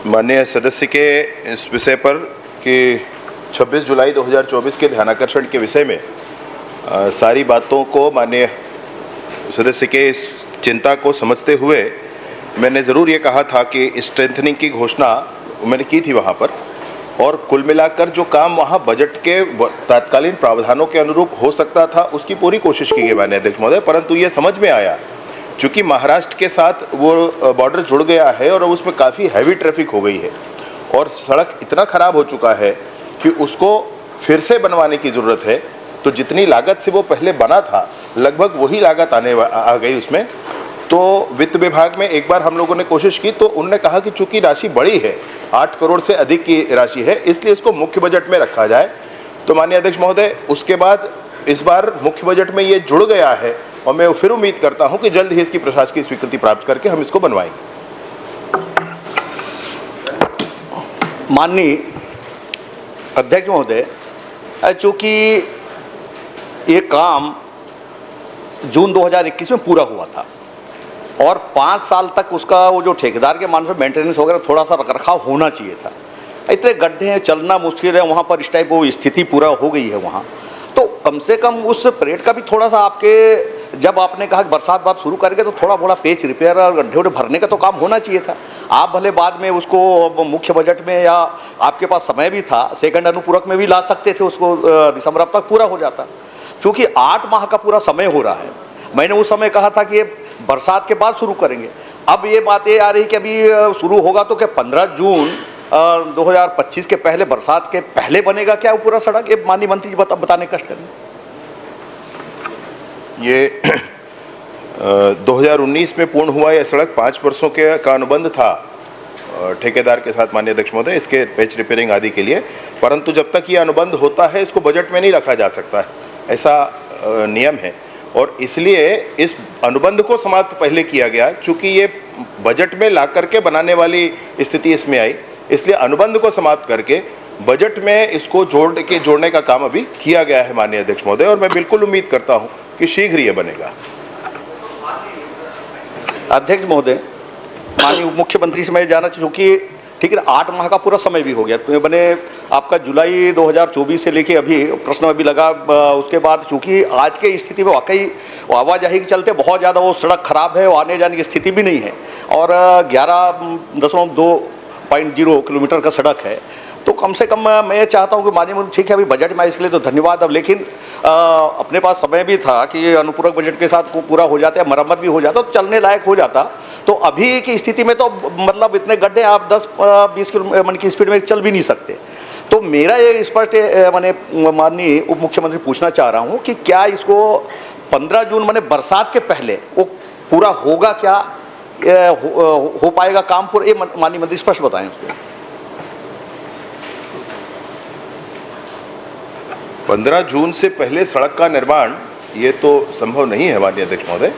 माननीय सदस्य के इस विषय पर कि 26 जुलाई 2024 के ध्यानाकर्षण के विषय में सारी बातों को माननीय सदस्य के इस चिंता को समझते हुए मैंने ज़रूर ये कहा था कि स्ट्रेंथनिंग की घोषणा मैंने की थी वहाँ पर, और कुल मिलाकर जो काम वहाँ बजट के तत्कालीन प्रावधानों के अनुरूप हो सकता था उसकी पूरी कोशिश की गई माननीय अध्यक्ष महोदय। परंतु ये समझ में आया चूँकि महाराष्ट्र के साथ वो बॉर्डर जुड़ गया है और उसमें काफ़ी हैवी ट्रैफिक हो गई है और सड़क इतना ख़राब हो चुका है कि उसको फिर से बनवाने की ज़रूरत है। तो जितनी लागत से वो पहले बना था लगभग वही लागत आ गई उसमें। तो वित्त विभाग में एक बार हम लोगों ने कोशिश की तो उन्होंने कहा कि चूंकि राशि बड़ी है, 8 करोड़ से अधिक की राशि है, इसलिए इसको मुख्य बजट में रखा जाए। तो माननीय अध्यक्ष महोदय, उसके बाद इस बार मुख्य बजट में ये जुड़ गया है और मैं फिर उम्मीद करता हूं कि जल्द ही इसकी प्रशासकीय स्वीकृति प्राप्त करके हम इसको बनवाएंगे। माननीय अध्यक्ष महोदय, चूँकि ये काम जून 2021 में पूरा हुआ था और 5 साल तक उसका वो जो ठेकेदार के मान से मेंटेनेंस वगैरह थोड़ा सा रखरखाव होना चाहिए था। इतने गड्ढे हैं, चलना मुश्किल है वहाँ पर, इस टाइप वो स्थिति पूरा हो गई है वहाँ। तो कम से कम उस परेड का भी थोड़ा सा आपके, जब आपने कहा कि बरसात बाद शुरू करेंगे तो थोड़ा बड़ा पेच रिपेयर और गड्ढे उड्ढे भरने का तो काम होना चाहिए था। आप भले बाद में उसको मुख्य बजट में या आपके पास समय भी था, सेकंड अनुपूरक में भी ला सकते थे उसको, दिसंबर अब तक पूरा हो जाता। क्योंकि 8 माह का पूरा समय हो रहा है। मैंने उस समय कहा था कि ये बरसात के बाद शुरू करेंगे। अब ये बातें आ रही कि अभी शुरू होगा तो क्या 15 जून 2025 के पहले, बरसात के पहले बनेगा क्या वो पूरा सड़क? ये माननीय मंत्री जी बताने कष्ट करें। ये 2019 में पूर्ण हुआ यह सड़क 5 वर्षों का अनुबंध था ठेकेदार के साथ माननीय अध्यक्ष महोदय, इसके पैच रिपेयरिंग आदि के लिए। परंतु जब तक ये अनुबंध होता है इसको बजट में नहीं रखा जा सकता है, ऐसा नियम है। और इसलिए इस अनुबंध को समाप्त पहले किया गया, चूंकि ये बजट में ला करके बनाने वाली स्थिति इसमें आई, इसलिए अनुबंध को समाप्त करके बजट में इसको जोड़ने का काम अभी किया गया है माननीय अध्यक्ष महोदय। और मैं बिल्कुल उम्मीद करता हूं कि शीघ्र ये बनेगा। अध्यक्ष महोदय, माननीय उप मुख्यमंत्री से मैं जानना चूँकि ठीक है 8 माह का पूरा समय भी हो गया, तो मैंने आपका जुलाई 2024 से लेके अभी प्रश्न अभी लगा, उसके बाद चूँकि आज के स्थिति में वाकई आवाजाही के चलते बहुत ज़्यादा वो सड़क खराब है, आने जाने की स्थिति भी नहीं है और 11.0 किलोमीटर का सड़क है। तो कम से कम मैं ये चाहता हूँ कि माननीय मंत्री, ठीक है अभी बजट में इसके लिए तो धन्यवाद, अब लेकिन अपने पास समय भी था कि अनुपूरक बजट के साथ को पूरा हो जाता है, मरम्मत भी हो जाता तो चलने लायक हो जाता। तो अभी की स्थिति में तो मतलब इतने गड्ढे आप 10-20 किलोमीटर की स्पीड में चल भी नहीं सकते। तो मेरा ये स्पष्ट माननीय उप मुख्यमंत्री पूछना चाह रहा हूँ कि क्या इसको 15 जून माने बरसात के पहले वो पूरा होगा, क्या हो पाएगा काम पूरा? ये माननीय मंत्री स्पष्ट बताएं उसको। 15 जून से पहले सड़क का निर्माण ये तो संभव नहीं है माननीय अध्यक्ष महोदय।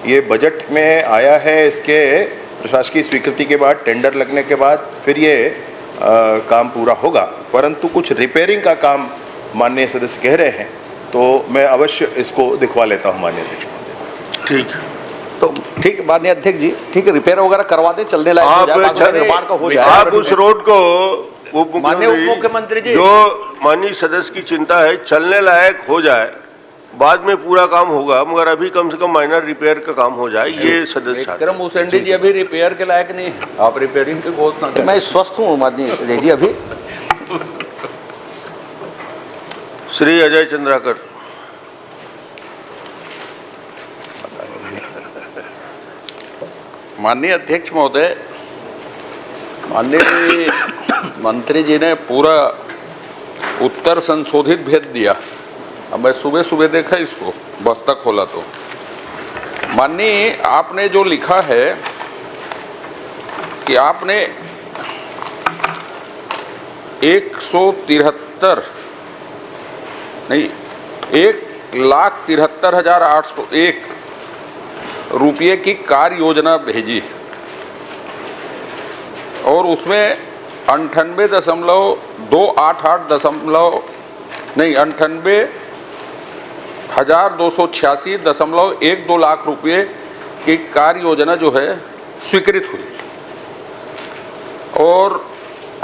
ये बजट में आया है, इसके प्रशासकीय स्वीकृति के बाद, टेंडर लगने के बाद फिर ये काम पूरा होगा। परंतु कुछ रिपेयरिंग का काम माननीय सदस्य कह रहे हैं तो मैं अवश्य इसको दिखवा लेता हूँ माननीय अध्यक्ष महोदय। ठीक, तो ठीक माननीय अध्यक्ष जी, ठीक है रिपेयर वगैरह करवा दें, चलने लायक हो जाए, निर्माण का हो जाए। आप उस रोड को माननीय उप मुख्यमंत्री जी, जो माननीय सदस्य की चिंता है, चलने लायक हो जाए, बाद में पूरा काम होगा, मगर अभी कम से कम माइनर रिपेयर का काम हो जाए, ये सदस्य विक्रम उसेंडी जी अभी रिपेयर के लायक नहीं है, आप रिपेयरिंग की घोषणा करें। मैं स्वस्थ हूँ माननीय जी अभी। श्री अजय चंद्राकर। माननीय अध्यक्ष महोदय, माननीय मंत्री जी ने पूरा उत्तर संशोधित भेज दिया। अब मैं सुबह सुबह देखा इसको, बस्ता खोला तो माननीय आपने जो लिखा है कि आपने 1,73,801 रुपये की कार्य योजना भेजी और उसमें 98,286.12 लाख रुपये की कार्य योजना जो है स्वीकृत हुई। और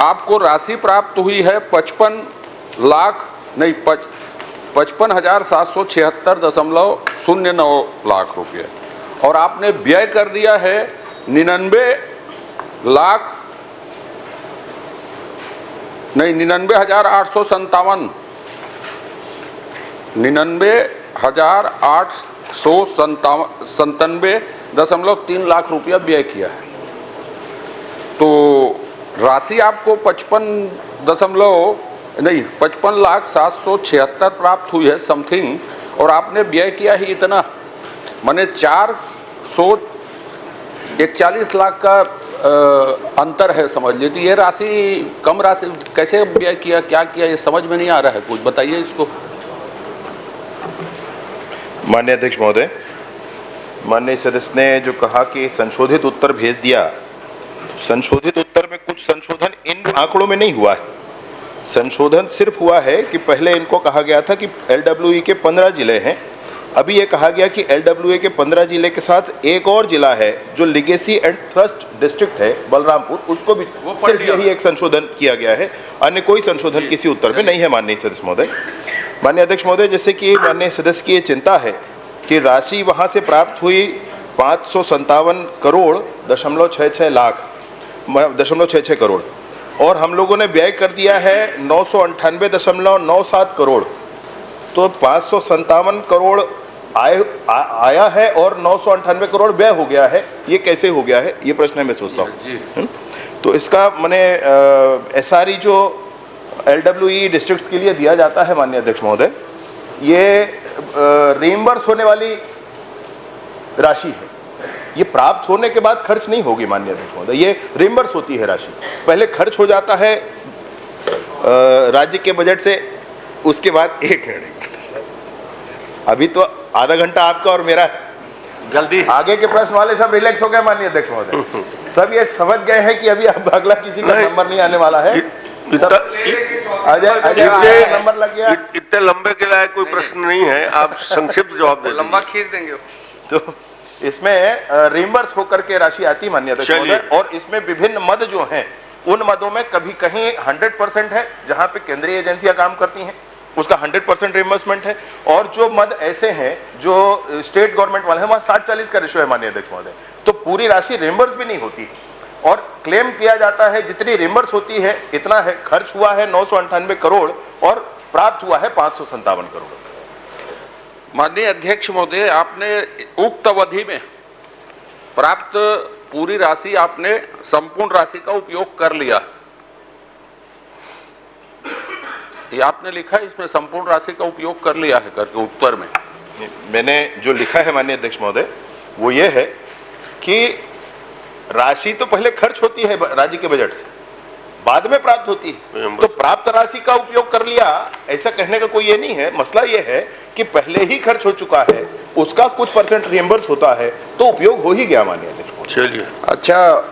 आपको राशि प्राप्त हुई है 55,776.09 लाख रुपये और आपने व्यय कर दिया है 99,897.3 लाख रुपया व्यय किया है। तो राशि आपको 55,776 प्राप्त हुई है समथिंग और आपने व्यय किया ही इतना, माने 441 लाख का अंतर है समझ लीजिए। ये राशि कम राशि कैसे व्यय किया, क्या किया, ये समझ में नहीं आ रहा है, कुछ बताइए इसको। माननीय अध्यक्ष महोदय, माननीय सदस्य ने जो कहा कि संशोधित उत्तर भेज दिया, संशोधित उत्तर में कुछ संशोधन इन आंकड़ों में नहीं हुआ है। संशोधन सिर्फ हुआ है कि पहले इनको कहा गया था कि LWE के 15 जिले हैं, अभी ये कहा गया कि LWE के 15 जिले के साथ एक और जिला है जो लिगेसी एंड थ्रस्ट डिस्ट्रिक्ट है बलरामपुर, उसको भी सिर्फ यही एक संशोधन किया गया है, अन्य कोई संशोधन किसी उत्तर में नहीं है। माननीय सदस्य महोदय, माननीय अध्यक्ष महोदय, जैसे कि माननीय सदस्य की ये चिंता है कि राशि वहाँ से प्राप्त हुई 557.66 करोड़ और हम लोगों ने व्यय कर दिया है 998.97 करोड़, तो 557 करोड़ आया है और 998 करोड़ व्यय हो गया है, ये कैसे हो गया है, ये प्रश्न है मैं सोचता हूँ। तो इसका मैंने SRE जो LWE डिस्ट्रिक्ट्स के लिए दिया जाता है माननीय अध्यक्ष महोदय, ये रीइंबर्स होने वाली राशि है, ये प्राप्त होने के बाद खर्च नहीं होगी माननीय अध्यक्ष महोदय, ये रीइंबर्स होती है राशि। पहले खर्च हो जाता है राज्य के बजट से, उसके बाद एक मिनट, अभी तो आधा घंटा आपका और मेरा है, जल्दी आगे के प्रश्न वाले सब रिलैक्स हो गए माननीय अध्यक्ष महोदय, सब ये समझ गए हैं कि अभी अब अगला किसी का नंबर नहीं आने वाला है। अजय नंबर लग गया। इतने लंबे के लिए कोई प्रश्न नहीं है, आप संक्षिप्त जवाब दें। लंबा खींच देंगे तो इसमें रिम्बर्स होकर के राशि आती माननीय अध्यक्ष महोदय, और इसमें विभिन्न मद जो हैं उन मदों में कभी कहीं 100% है, जहां पे केंद्रीय एजेंसियां काम करती हैं उसका 100% रिम्बर्समेंट है, और जो मद ऐसे हैं जो स्टेट गवर्नमेंट वाले हैं वहां 60-40 का रेशियो है माननीय अध्यक्ष महोदय, तो पूरी राशि रिम्बर्स भी नहीं होती और क्लेम किया जाता है जितनी रिम्बर्स होती है इतना है। खर्च हुआ है 998 करोड़ और प्राप्त हुआ है 557 करोड़। माननीय अध्यक्ष महोदय, आपने उक्त अवधि में प्राप्त पूरी राशि, आपने संपूर्ण राशि का उपयोग कर लिया, ये आपने लिखा है इसमें संपूर्ण राशि का उपयोग कर लिया है करके उत्तर में। मैंने जो लिखा है माननीय अध्यक्ष महोदय वो ये है कि राशि तो पहले खर्च होती है राज्य के बजट से, बाद में प्राप्त होती है, तो प्राप्त राशि का उपयोग कर लिया ऐसा कहने का कोई ये नहीं है। मसला ये है कि पहले ही खर्च हो चुका है, उसका कुछ परसेंट रिएम्बर्स होता है तो उपयोग हो ही गया माननीय अध्यक्ष। चलिए, अच्छा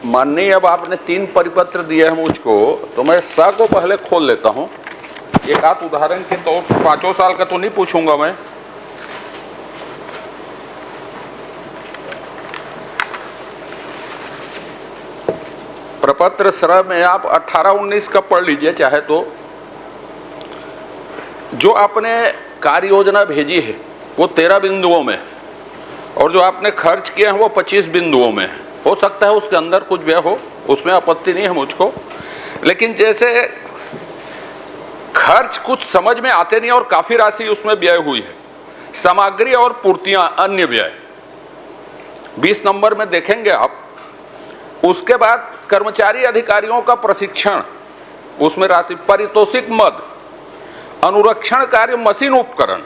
माननीय, अब आपने 3 परिपत्र दिए हैं मुझको, तो मैं सा को पहले खोल लेता हूं। एक आध उदाहरण के तौर पर 5 साल का तो नहीं पूछूंगा मैं, प्रपत्र श्रय में आप 18-19 का पढ़ लीजिए चाहे तो। जो आपने कार्य योजना भेजी है वो 13 बिंदुओं में, और जो आपने खर्च किए हैं वो 25 बिंदुओं में। हो सकता है उसके अंदर कुछ व्यय हो, उसमें आपत्ति नहीं है मुझको, लेकिन जैसे खर्च कुछ समझ में आते नहीं और काफी राशि उसमें व्यय हुई है। सामग्री और पूर्तियां अन्य व्यय 20 नंबर में देखेंगे आप। उसके बाद कर्मचारी अधिकारियों का प्रशिक्षण, उसमें राशि, पारितोषिक मद, अनुरक्षण कार्य मशीन उपकरण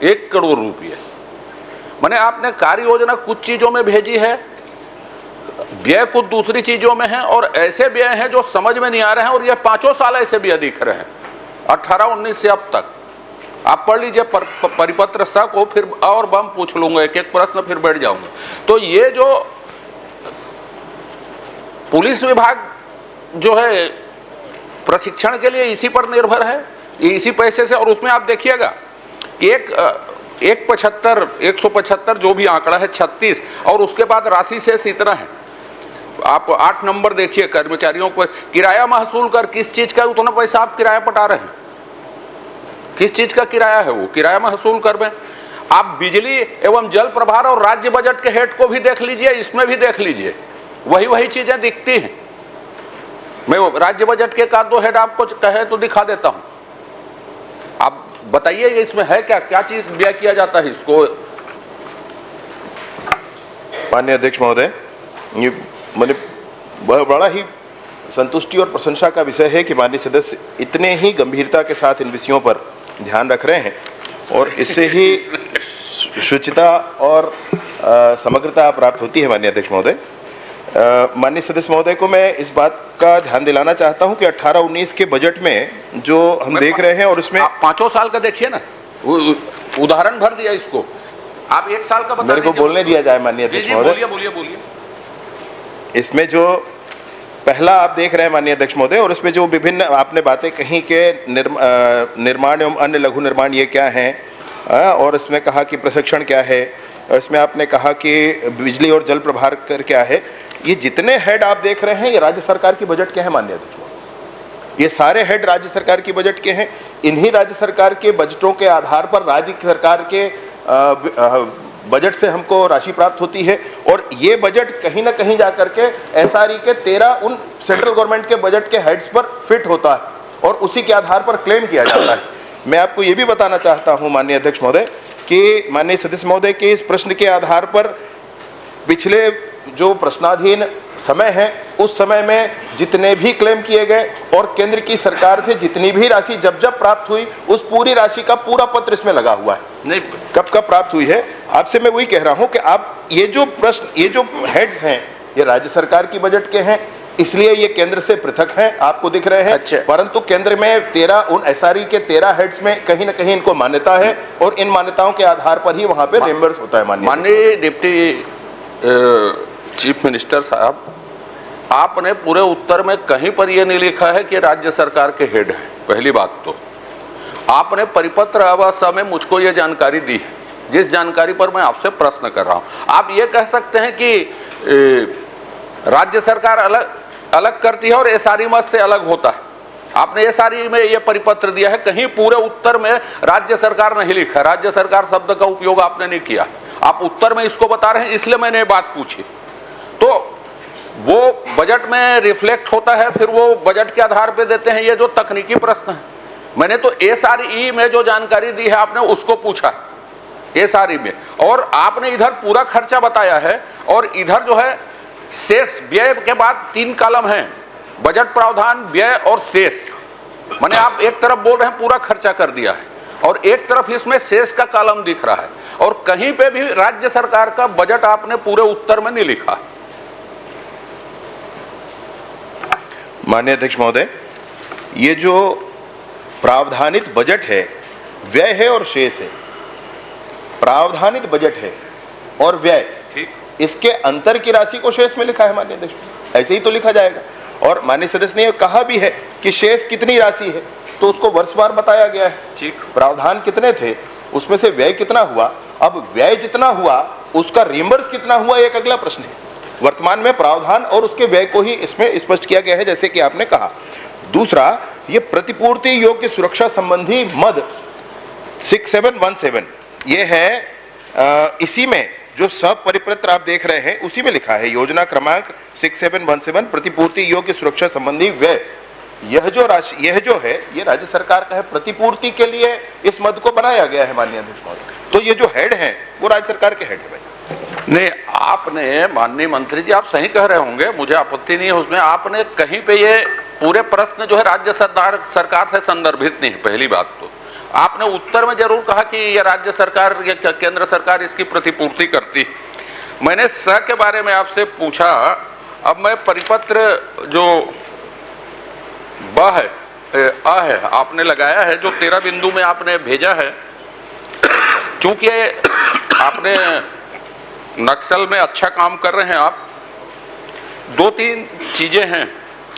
1 करोड़ रुपये। माने आपने कार्य योजना कुछ चीजों में भेजी है, व्यय कुछ दूसरी चीजों में है, और ऐसे व्यय हैं जो समझ में नहीं आ रहे हैं, और ये 5 साल ऐसे व्यय दिख रहे हैं 18-19 से अब तक। आप पढ़ लीजिए परिपत्र सा को, फिर और बम पूछ लूंगा एक एक प्रश्न, फिर बैठ जाऊंगा। तो ये जो पुलिस विभाग जो है प्रशिक्षण के लिए इसी पर निर्भर है, इसी पैसे से, और उसमें आप देखिएगा कि 175 जो भी आंकड़ा है 36, और उसके बाद राशि शेष इतना है। आप 8 नंबर देखिए, कर्मचारियों पर किराया महसूल कर, किस चीज का उतना पैसा आप किराया पटा रहे हैं? किस चीज का किराया है? वो किराया महसूल कर में आप बिजली एवं जल प्रभार और राज्य बजट के हेड को भी देख लीजिए, इसमें भी देख लीजिए, वही चीजें दिखती हैं। मैं राज्य बजट के का 2 हेड आपको कहे तो दिखा देता हूं, आप बताइए इसमें है क्या, क्या चीज व्यय किया जाता है इसको। माननीय अध्यक्ष महोदय, ये मैंने बड़ा ही संतुष्टि और प्रशंसा का विषय है कि माननीय सदस्य इतने ही गंभीरता के साथ इन विषयों पर ध्यान रख रहे हैं और इससे ही शुचिता और समग्रता प्राप्त होती है। माननीय अध्यक्ष महोदय, माननीय सदस्य महोदय को मैं इस बात का ध्यान दिलाना चाहता हूं कि 18-19 के बजट में जो हम देख रहे हैं और उसमें आप 5 साल का देखिए ना, उदाहरण भर दिया इसको, आप 1 साल का बता मेरे को बोलने दिया जाए। माननीय अध्यक्ष महोदय, बोलिए। इसमें जो पहला आप देख रहे हैं माननीय अध्यक्ष महोदय, और इसमें जो विभिन्न आपने बातें कही कि निर्माण एवं अन्य लघु निर्माण ये क्या हैं, और इसमें कहा कि प्रशिक्षण क्या है, और इसमें आपने कहा कि बिजली और जल प्रभार कर क्या है। ये जितने हेड आप देख रहे हैं ये राज्य सरकार की बजट के हैं माननीय अध्यक्ष महोदय। ये सारे हेड राज्य सरकार की बजट के हैं। इन्हीं राज्य सरकार के बजटों के आधार पर राज्य सरकार के बजट से हमको राशि प्राप्त होती है, और ये बजट कहीं ना कहीं जाकर के एसआरई के 13 उन सेंट्रल गवर्नमेंट के बजट के हेड्स पर फिट होता है और उसी के आधार पर क्लेम किया जाता है। मैं आपको ये भी बताना चाहता हूं माननीय अध्यक्ष महोदय कि माननीय सदस्य महोदय के इस प्रश्न के आधार पर पिछले जो प्रश्नाधीन समय है उस समय में जितने भी क्लेम किए गए और केंद्र की सरकार से जितनी भी राशि जब जब प्राप्त हुई उस पूरी राशि का पूरा पत्र इसमें लगा हुआ है। नहीं, कब प्राप्त हुई है आपसे मैं वही कह रहा हूं कि आप ये जो प्रश्न, ये जो हेड्स हैं ये राज्य सरकार की बजट के हैं, इसलिए ये केंद्र से पृथक हैं, आपको दिख रहे हैं। अच्छा। परंतु केंद्र में 13 उन एसआरई के 13 हेड्स में कहीं ना कहीं इनको मान्यता है और इन मान्यताओं के आधार पर ही वहां पे रिएम्बर्स होता है। माननीय डिप्टी चीफ मिनिस्टर साहब, आपने पूरे उत्तर में कहीं पर यह नहीं लिखा है कि राज्य सरकार के हेड है। पहली बात तो आपने परिपत्र अवस्था में मुझको ये जानकारी दी है, जिस जानकारी पर मैं आपसे प्रश्न कर रहा हूं। आप ये कह सकते हैं कि राज्य सरकार अलग करती है और एसआरई मद से अलग होता है। आपने एसआरई में ये परिपत्र दिया है, कहीं पूरे उत्तर में राज्य सरकार नहीं लिखा, राज्य सरकार शब्द का उपयोग आपने नहीं किया। आप उत्तर में इसको बता रहे हैं, इसलिए मैंने ये बात पूछी। तो वो बजट में रिफ्लेक्ट होता है, फिर वो बजट के आधार पे देते हैं, ये जो तकनीकी प्रश्न है। मैंने तो एसआरई में जो जानकारी दी है आपने उसको पूछा एसआरई में, और आपने इधर पूरा खर्चा बताया है और इधर जो है शेष व्यय के बाद 3 कॉलम हैं, बजट प्रावधान, व्यय और शेष। माने आप एक तरफ बोल रहे हैं पूरा खर्चा कर दिया है और एक तरफ इसमें शेष का कॉलम दिख रहा है, और कहीं पे भी राज्य सरकार का बजट आपने पूरे उत्तर में नहीं लिखा। माननीय अध्यक्ष महोदय, ये जो प्रावधानित बजट है व्यय है और शेष है। प्रावधानित बजट है और व्यय, ठीक, इसके अंतर की राशि को शेष में लिखा है माननीय अध्यक्ष, ऐसे ही तो लिखा जाएगा। और माननीय सदस्य ने कहा भी है कि शेष कितनी राशि है, तो उसको वर्षवार बताया गया है। ठीक, प्रावधान कितने थे, उसमें से व्यय कितना हुआ, अब व्यय जितना हुआ उसका रिएम्बर्स कितना हुआ, एक अगला प्रश्न है। वर्तमान में प्रावधान और उसके व्यय को ही इसमें स्पष्ट किया गया है, जैसे कि आपने कहा। दूसरा, ये प्रतिपूर्ति योग्य सुरक्षा संबंधी मद 6717, ये है इसी में जो सब परिपत्र आप देख रहे हैं उसी में लिखा है, योजना क्रमांक 6717 प्रतिपूर्ति योग्य सुरक्षा संबंधी व्यय। यह जो राशि, यह जो है ये राज्य सरकार का है, प्रतिपूर्ति के लिए इस मद को बनाया गया है माननीय अध्यक्ष महोदय। तो ये जो हेड है वो राज्य सरकार के हेड है भाई। नहीं, आपने माननीय मंत्री जी आप सही कह रहे होंगे, मुझे आपत्ति नहीं है उसमें। आपने कहीं पे ये पूरे प्रश्न जो है राज्य सरकार से संदर्भित नहीं है। पहली बात तो आपने उत्तर में जरूर कहा कि ये राज्य सरकार, ये केंद्र सरकार इसकी प्रतिपूर्ति करती। मैंने स के बारे में आपसे पूछा, अब मैं परिपत्र जो ब है, अ है, आपने लगाया है, जो 13 बिंदु में आपने भेजा है। चूंकि आपने नक्सल में अच्छा काम कर रहे हैं आप, 2-3 चीजें हैं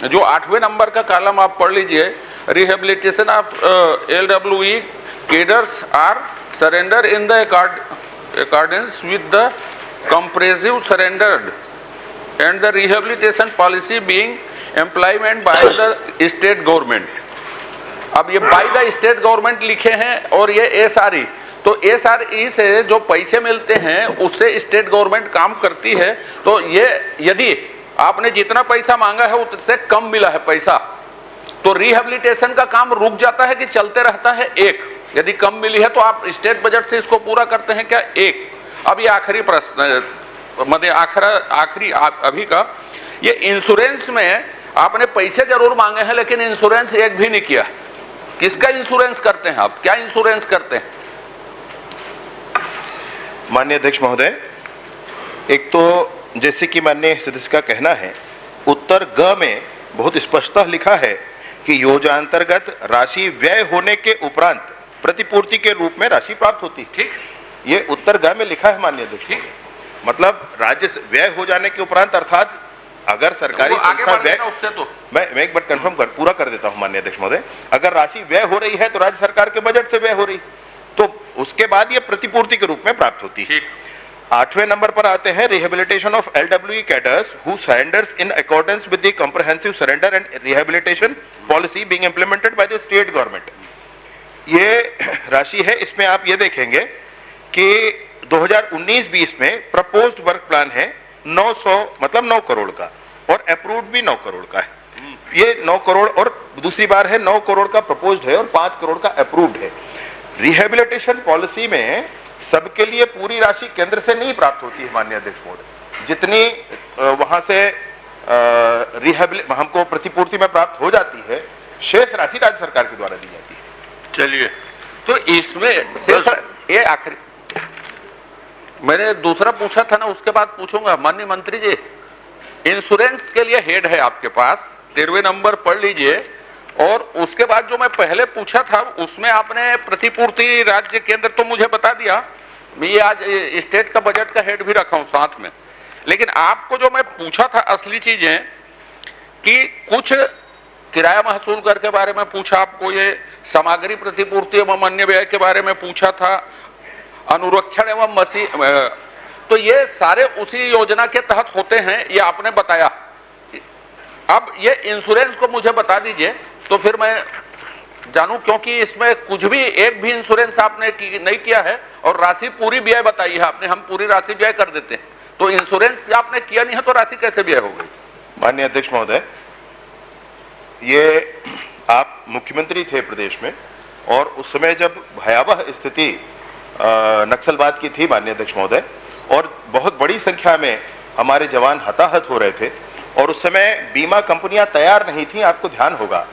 जो 8वें नंबर का कॉलम आप पढ़ लीजिए। Rehabilitation of LWE cadres are surrender in the accordance with the comprehensive surrendered and the rehabilitation policy being employment by the state government. अब ये बाय द स्टेट गवर्नमेंट लिखे हैं और ये एसआरई, तो एसआरई से जो पैसे मिलते हैं उससे स्टेट गवर्नमेंट काम करती है। तो ये यदि आपने जितना पैसा मांगा है उससे कम मिला है पैसा, तो रिहेबिलिटेशन का काम रुक जाता है कि चलते रहता है? एक, यदि कम मिली है तो आप स्टेट बजट से इसको पूरा करते हैं क्या? एक। अब ये आखिरी प्रश्न, आखिरी अभी का, ये इंश्योरेंस में आपने पैसे जरूर मांगे हैं लेकिन इंश्योरेंस एक भी नहीं किया। किसका इंश्योरेंस करते हैं आप? क्या इंश्योरेंस करते हैं? माननीय अध्यक्ष महोदय, एक तो जैसे कि माननीय सदस्य का कहना है, उत्तर ग में बहुत स्पष्टतः लिखा है कि योजनांतर्गत राशि व्यय होने के उपरांत प्रतिपूर्ति के रूप में राशि प्राप्त होती। ठीक, ये उत्तर ग में लिखा है माननीय अध्यक्ष। ठीक, मतलब राज्य से व्यय हो जाने के उपरांत, अर्थात अगर सरकारी संस्था व्यय, उससे तो मैं एक बार कंफर्म पूरा कर देता हूं माननीय अध्यक्ष महोदय, अगर राशि व्यय हो रही है तो राज्य सरकार के बजट से व्यय हो रही, तो उसके बाद ये प्रतिपूर्ति के रूप में प्राप्त होती है। ठीक। 8वें नंबर पर आते हैं rehabilitation of LWE cadres who surrenders in accordance with the comprehensive surrender and rehabilitation policy being implemented by the state government. ये राशि है, इसमें आप ये देखेंगे कि 2019-20 में प्रपोज्ड वर्क प्लान है 900 मतलब 9 करोड़ का, और अप्रूव्ड भी 9 करोड़ का है। ये 9 करोड़ और दूसरी बार है 9 करोड़ का प्रपोज्ड है और 5 करोड़ का अप्रूव्ड है। रिहेबिलिटेशन पॉलिसी में सबके लिए पूरी राशि केंद्र से नहीं प्राप्त होती है माननीय अध्यक्ष महोदय, जितनी वहां से हमको प्रतिपूर्ति में प्राप्त हो जाती है, शेष राशि राज्य सरकार के द्वारा दी जाती है। चलिए, तो इसमें शेष, ये आखिरी मैंने दूसरा पूछा था ना, उसके बाद पूछूंगा। माननीय मंत्री जी, इंश्योरेंस के लिए हेड है आपके पास, 13वें नंबर पढ़ लीजिए। और उसके बाद जो मैं पहले पूछा था उसमें आपने प्रतिपूर्ति राज्य केंद्र तो मुझे बता दिया, मैं आज स्टेट का बजट का हेड भी रखा हूं साथ में। लेकिन आपको जो मैं पूछा था असली चीजें, कि कुछ किराया महसूल कर के बारे में पूछा, आपको ये सामग्री प्रतिपूर्ति एवं अन्य व्यय के बारे में पूछा था, अनुरक्षण एवं मशीन, तो ये सारे उसी योजना के तहत होते हैं, ये आपने बताया। अब ये इंश्योरेंस को मुझे बता दीजिए तो फिर मैं जानूं, क्योंकि इसमें कुछ भी एक भी इंश्योरेंस आपने नहीं किया है और राशि पूरी व्यय बताई है आपने, हम पूरी राशि व्यय कर देते हैं, तो इंश्योरेंस आपने किया नहीं है तो राशि कैसे व्यय हो गई? माननीय अध्यक्ष महोदय, ये आप मुख्यमंत्री थे प्रदेश में, और उस समय जब भयावह स्थिति नक्सलवाद की थी माननीय अध्यक्ष महोदय, और बहुत बड़ी संख्या में हमारे जवान हताहत हो रहे थे, और उस समय बीमा कंपनियां तैयार नहीं थी, आपको ध्यान होगा।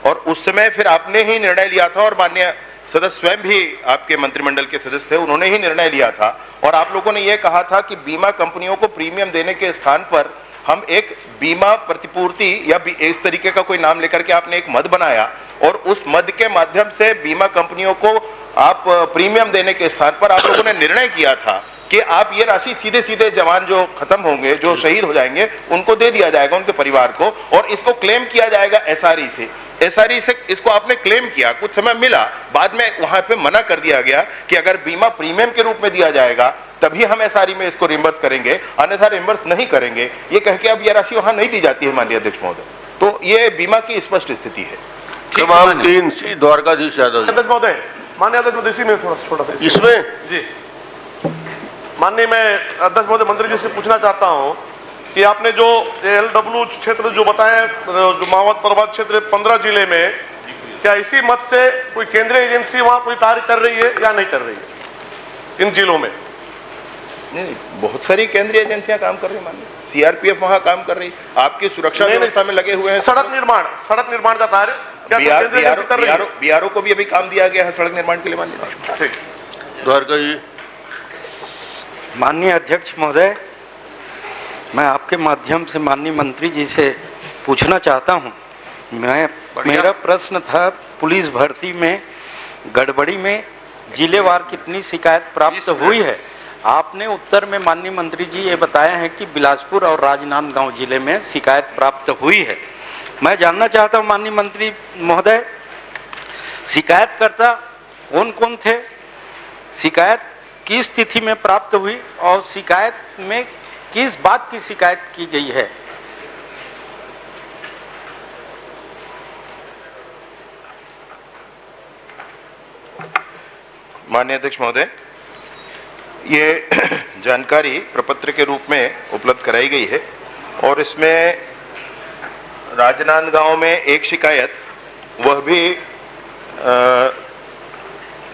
और उस समय फिर आपने ही निर्णय लिया था, और माननीय सदस्य स्वयं भी आपके मंत्रिमंडल के सदस्य थे, उन्होंने ही निर्णय लिया था, और आप लोगों ने यह कहा था कि बीमा कंपनियों को प्रीमियम देने के स्थान पर हम एक बीमा प्रतिपूर्ति या इस तरीके का कोई नाम लेकर के आपने एक मद बनाया, और उस मद के माध्यम से बीमा कंपनियों को आप प्रीमियम देने के स्थान पर आप लोगों ने निर्णय किया था कि आप ये राशि सीधे सीधे जवान जो खत्म होंगे, जो शहीद हो जाएंगे, उनको दे दिया जाएगा, उनके परिवार को, और इसको क्लेम किया जाएगा एसआरई से। एसआरई से इसको आपने क्लेम किया, कुछ समय मिला, बाद में वहां पे मना कर दिया गया कि अगर बीमा प्रीमियम के रूप में दिया जाएगा तभी हम एसआरई में इसको रिम्बर्स करेंगे, अन्यथा रिम्बर्स नहीं करेंगे, ये कह के अब यह राशि वहां नहीं दी जाती है माननीय अध्यक्ष महोदय। तो ये बीमा की स्पष्ट स्थिति है। तमाम 3 सी द्वारकाधीश यादव जी। अध्यक्ष महोदय, माननीय अध्यक्ष महोदय, इसी में थोड़ा छोटा सा इसमें जी माननीय, मैं अध्यक्ष महोदय मंत्री जी से पूछना चाहता हूं कि आपने जो LW क्षेत्र जो बताया, जो माओवाद प्रभावित क्षेत्र 15 जिले में, क्या इसी मत से कोई केंद्रीय एजेंसी वहां कोई कार्य कर रही है या नहीं कर रही है इन जिलों में? नहीं, बहुत सारी केंद्रीय एजेंसियां काम कर रही है माननीय, सीआरपीएफ वहां काम कर रही, आपकी सुरक्षा व्यवस्था में लगे हुए हैं। सड़क निर्माण का कार्य क्या केंद्रीय एजेंसी कर रही है? बीआरओ को भी अभी काम दिया गया है सड़क निर्माण के लिए माननीय। ठीक, द्वारका जी। माननीय अध्यक्ष महोदय, मैं आपके माध्यम से माननीय मंत्री जी से पूछना चाहता हूं, मेरा प्रश्न था पुलिस भर्ती में गड़बड़ी में जिलेवार कितनी शिकायत प्राप्त हुई है। आपने उत्तर में माननीय मंत्री जी ये बताया है कि बिलासपुर और राजनांदगांव जिले में शिकायत प्राप्त हुई है। मैं जानना चाहता हूं माननीय मंत्री महोदय, शिकायतकर्ता कौन कौन थे, शिकायत किस तिथि में प्राप्त हुई, और शिकायत में किस बात की शिकायत की गई है? माननीय अध्यक्ष महोदय, ये जानकारी प्रपत्र के रूप में उपलब्ध कराई गई है और इसमें राजनांदगांव में एक शिकायत, वह भी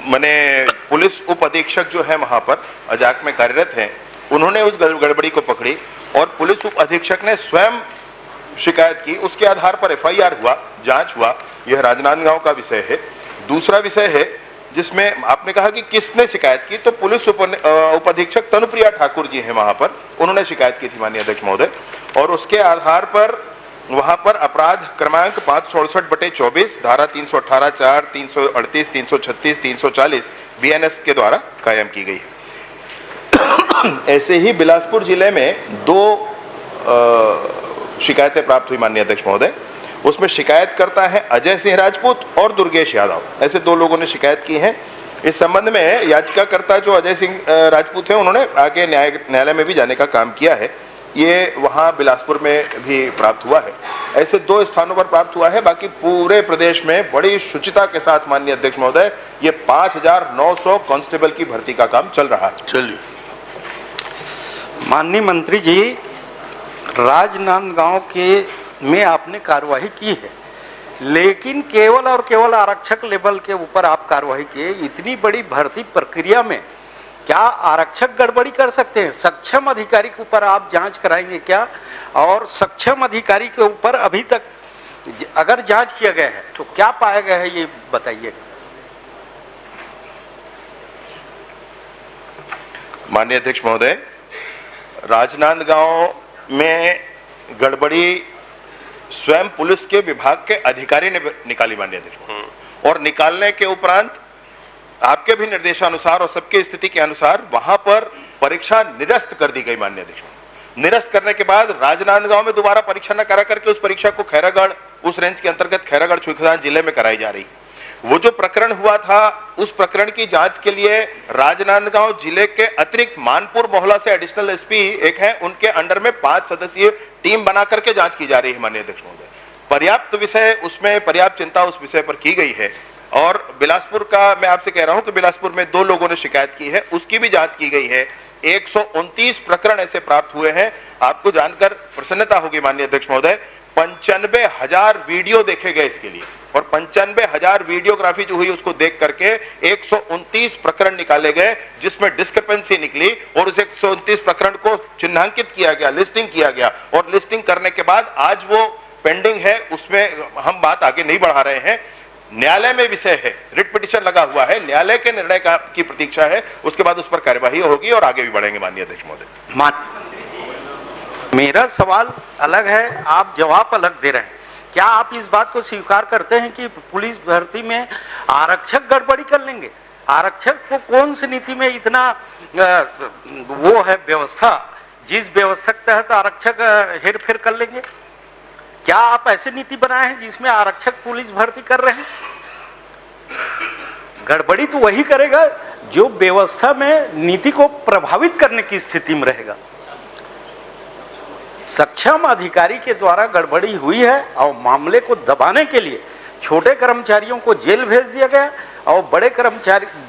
मने पुलिस उप अधीक्षक जो है वहां पर अजाक में कार्यरत हैं, उन्होंने उस गड़बड़ी को पकड़ी और पुलिस उप अधीक्षक ने स्वयं शिकायत की, उसके आधार पर एफआईआर हुआ, जांच हुआ। यह राजनांदगांव का विषय है। दूसरा विषय है जिसमें आपने कहा कि किसने शिकायत की, तो पुलिस उप अधीक्षक तनुप्रिया ठाकुर जी हैं वहां पर, उन्होंने शिकायत की थी माननीय अध्यक्ष महोदय, और उसके आधार पर वहां पर अपराध क्रमांक 567/24 धारा 318 4 338 336 340 बीएनएस के द्वारा कायम की गई है। ऐसे ही बिलासपुर जिले में 2 शिकायतें प्राप्त हुई माननीय अध्यक्ष महोदय। उसमें शिकायतकर्ता है अजय सिंह राजपूत और दुर्गेश यादव, ऐसे 2 लोगों ने शिकायत की है। इस संबंध में याचिकाकर्ता जो अजय सिंह राजपूत हैं, उन्होंने आगे न्यायालय में भी जाने का काम किया है। ये वहां बिलासपुर में भी प्राप्त हुआ है। ऐसे 2 स्थानों पर प्राप्त हुआ है। बाकी पूरे प्रदेश में बड़ी शुचिता के साथ माननीय अध्यक्ष महोदय ये 5900 कांस्टेबल की भर्ती का काम चल रहा है। चलिए, माननीय मंत्री जी, राजनांदगांव के में आपने कार्रवाई की है, लेकिन केवल और केवल आरक्षक लेवल के ऊपर आप कार्रवाई किए। इतनी बड़ी भर्ती प्रक्रिया में क्या आरक्षक गड़बड़ी कर सकते हैं? सक्षम अधिकारी के ऊपर आप जांच कराएंगे क्या? और सक्षम अधिकारी के ऊपर अभी तक अगर जांच किया गया है तो क्या पाया गया है, ये बताइए। माननीय अध्यक्ष महोदय, राजनांदगांव में गड़बड़ी स्वयं पुलिस के विभाग के अधिकारी ने निकाली माननीय अध्यक्ष महोदय, और निकालने के उपरांत आपके भी निर्देशानुसार और सबके स्थिति के अनुसार वहां पर परीक्षा निरस्त कर दी गई माननीय अध्यक्ष महोदय। निरस्त करने के बाद राजनांदगांव में दोबारा परीक्षा न करा करके उस परीक्षा को खैरागढ़, उस रेंज के अंतर्गत खैरागढ़ छुईखदान जिले में कराई जा रही। वो जो प्रकरण हुआ था, उस प्रकरण की जांच के लिए राजनांदगांव जिले के अतिरिक्त मानपुर मोहल्ला से एडिशनल एसपी एक हैं, उनके अंडर में 5 सदस्यीय टीम बना करके जांच की जा रही है माननीय अध्यक्ष महोदय। पर्याप्त विषय, उसमें पर्याप्त चिंता उस विषय पर की गई है। और बिलासपुर का मैं आपसे कह रहा हूं कि बिलासपुर में 2 लोगों ने शिकायत की है, उसकी भी जांच की गई है। 129 प्रकरण ऐसे प्राप्त हुए हैं। आपको जानकर प्रसन्नता होगी माननीय अध्यक्ष महोदय, 95,000 वीडियो देखे गए इसके लिए, और 95,000 वीडियोग्राफी जो हुई उसको देख करके 129 प्रकरण निकाले गए, जिसमें डिस्क्रिपेंसी निकली और उस 129 प्रकरण को चिन्हांकित किया गया, लिस्टिंग किया गया, और लिस्टिंग करने के बाद आज वो पेंडिंग है, उसमें हम बात आगे नहीं बढ़ा रहे हैं। न्यायालय में विषय है, रिट पिटीशन लगा हुआ है, न्यायालय के निर्णय की प्रतीक्षा है, उसके बाद उस पर कार्यवाही होगी और आगे भी बढ़ेंगे माननीय अध्यक्ष महोदय। मेरा सवाल अलग है, आप जवाब अलग दे रहे हैं। क्या आप इस बात को स्वीकार करते हैं कि पुलिस भर्ती में आरक्षक गड़बड़ी कर लेंगे? आरक्षक को कौन सी नीति में इतना वो है व्यवस्था, जिस व्यवस्था के तहत आरक्षक हेरफेर कर लेंगे? क्या आप ऐसे नीति बनाए हैं जिसमें आरक्षक पुलिस भर्ती कर रहे हैं? गड़बड़ी तो वही करेगा जो व्यवस्था में नीति को प्रभावित करने की स्थिति में रहेगा। सक्षम अधिकारी के द्वारा गड़बड़ी हुई है और मामले को दबाने के लिए छोटे कर्मचारियों को जेल भेज दिया गया, और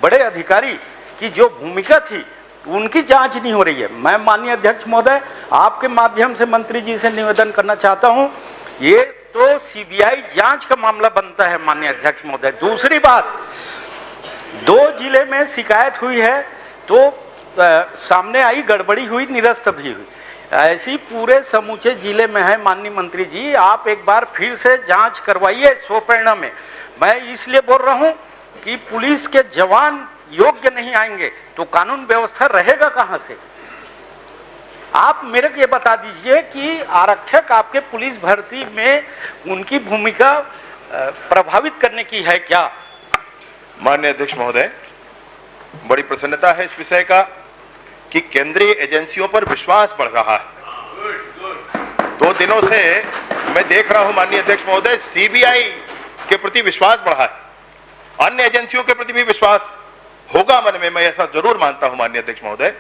बड़े अधिकारी की जो भूमिका थी उनकी जांच नहीं हो रही है। मैं माननीय अध्यक्ष महोदय आपके माध्यम से मंत्री जी से निवेदन करना चाहता हूं, ये तो सीबीआई जांच का मामला बनता है माननीय अध्यक्ष महोदय। दूसरी बात, 2 जिले में शिकायत हुई है तो सामने आई, गड़बड़ी हुई, निरस्त भी हुई। ऐसी पूरे समूचे जिले में है माननीय मंत्री जी, आप एक बार फिर से जांच करवाइए स्वप्रेरणा में। मैं इसलिए बोल रहा हूं कि पुलिस के जवान योग्य नहीं आएंगे तो कानून व्यवस्था रहेगा कहां से? आप मेरे को ये बता दीजिए कि आरक्षक आपके पुलिस भर्ती में उनकी भूमिका प्रभावित करने की है क्या? माननीय अध्यक्ष महोदय, बड़ी प्रसन्नता है इस विषय का कि केंद्रीय एजेंसियों पर विश्वास बढ़ रहा है। 2 दिनों से मैं देख रहा हूं माननीय अध्यक्ष महोदय, सीबीआई के प्रति विश्वास बढ़ा है, अन्य एजेंसियों के प्रति भी विश्वास होगा मन में, मैं ऐसा जरूर मानता हूं माननीय अध्यक्ष महोदय।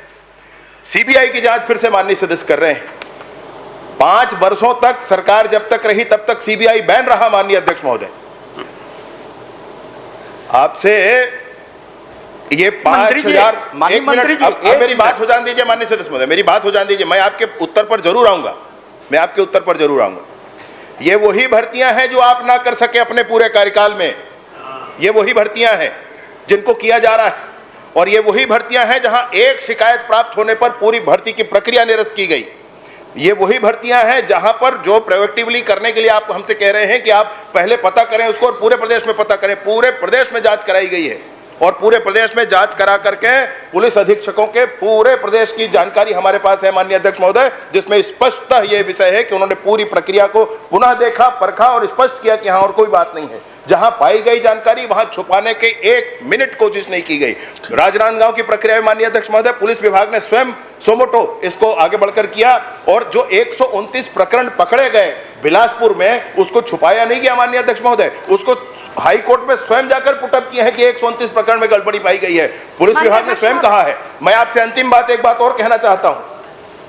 सीबीआई की जांच फिर से माननीय सदस्य कर रहे हैं। 5 वर्षों तक सरकार जब तक रही तब तक सीबीआई बैन रहा। माननीय अध्यक्ष महोदय, आपसे ये 5,000 माननीय मंत्री जी, अब मेरी बात हो जाने दीजिए। माननीय सदस्य महोदय, मेरी बात हो जाने दीजिए। मैं आपके उत्तर पर जरूर आऊंगा, मैं आपके उत्तर पर जरूर आऊंगा। ये वही भर्तियां हैं जो आप ना कर सके अपने पूरे कार्यकाल में। ये वही भर्तियां हैं जिनको किया जा रहा है, और ये वही भर्तियां हैं जहां एक शिकायत प्राप्त होने पर पूरी भर्ती की प्रक्रिया निरस्त की गई। ये वही भर्तियां हैं जहां पर जो प्रोएक्टिवली करने के लिए आप हमसे कह रहे हैं कि आप पहले पता करें उसको और पूरे प्रदेश में पता करें। पूरे प्रदेश में जांच कराई गई है, और पूरे प्रदेश में जांच करा करके पुलिस अधीक्षकों के पूरे प्रदेश की जानकारी हमारे पास है माननीय अध्यक्ष महोदय, जिसमें स्पष्टतः यह विषय है कि उन्होंने पूरी प्रक्रिया को पुनः देखा, परखा और स्पष्ट किया कि हाँ और कोई बात नहीं है। जहां पाई गई जानकारी वहां छुपाने के 1 मिनट कोशिश नहीं की गई। राजनांदगांव की प्रक्रिया में माननीय अध्यक्ष महोदय पुलिस विभाग ने स्वयं सोमोटो इसको आगे बढ़कर किया, और जो 129 प्रकरण पकड़े गए बिलासपुर में उसको छुपाया नहीं गया माननीय अध्यक्ष महोदय, उसको हाई कोर्ट में स्वयं जाकर पुटअप किए हैं कि 129 प्रकरण में गड़बड़ी पाई गई है। पुलिस विभाग ने स्वयं कहा है। मैं आपसे अंतिम बात एक बात और कहना चाहता हूं,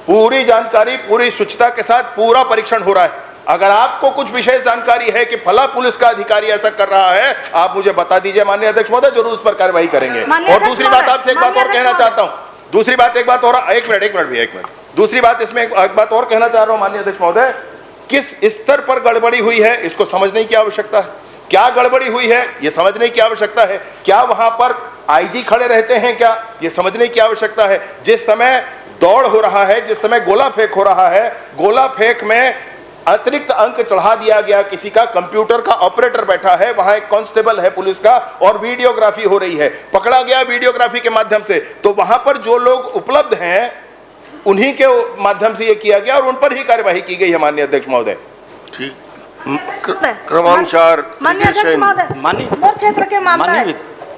पूरी जानकारी पूरी शुचिता के साथ पूरा परीक्षण हो रहा है। अगर आपको कुछ विशेष जानकारी है कि फला पुलिस का अधिकारी ऐसा कर रहा है, आप मुझे बता दीजिए माननीय अध्यक्ष महोदय, जरूर उस पर कार्रवाई करेंगे। और दूसरी बात आपसे एक बात और कहना चाहता हूं, दूसरी बात एक बात और, एक मिनट, दूसरी बात इसमें एक बात और कहना चाह रहा हूं माननीय अध्यक्ष महोदय, किस स्तर पर गड़बड़ी हुई है इसको समझने की आवश्यकता है। क्या गड़बड़ी हुई है ये समझने की आवश्यकता है। क्या वहां पर आईजी खड़े रहते हैं क्या, ये समझने की आवश्यकता है। जिस समय दौड़ हो रहा है, जिस समय गोला फेंक हो रहा है, गोला फेंक में अतिरिक्त अंक चढ़ा दिया गया, किसी का कंप्यूटर का ऑपरेटर बैठा है, वहां एक कांस्टेबल है पुलिस का, और वीडियोग्राफी हो रही है, पकड़ा गया वीडियोग्राफी के माध्यम से। तो वहां पर जो लोग उपलब्ध हैं उन्हीं के माध्यम से यह किया गया, और उन पर ही कार्यवाही की गई है माननीय अध्यक्ष महोदय। ठीक, क्रमांक 4 माननीय अध्यक्ष महोदय, मोर क्षेत्र के मामला है,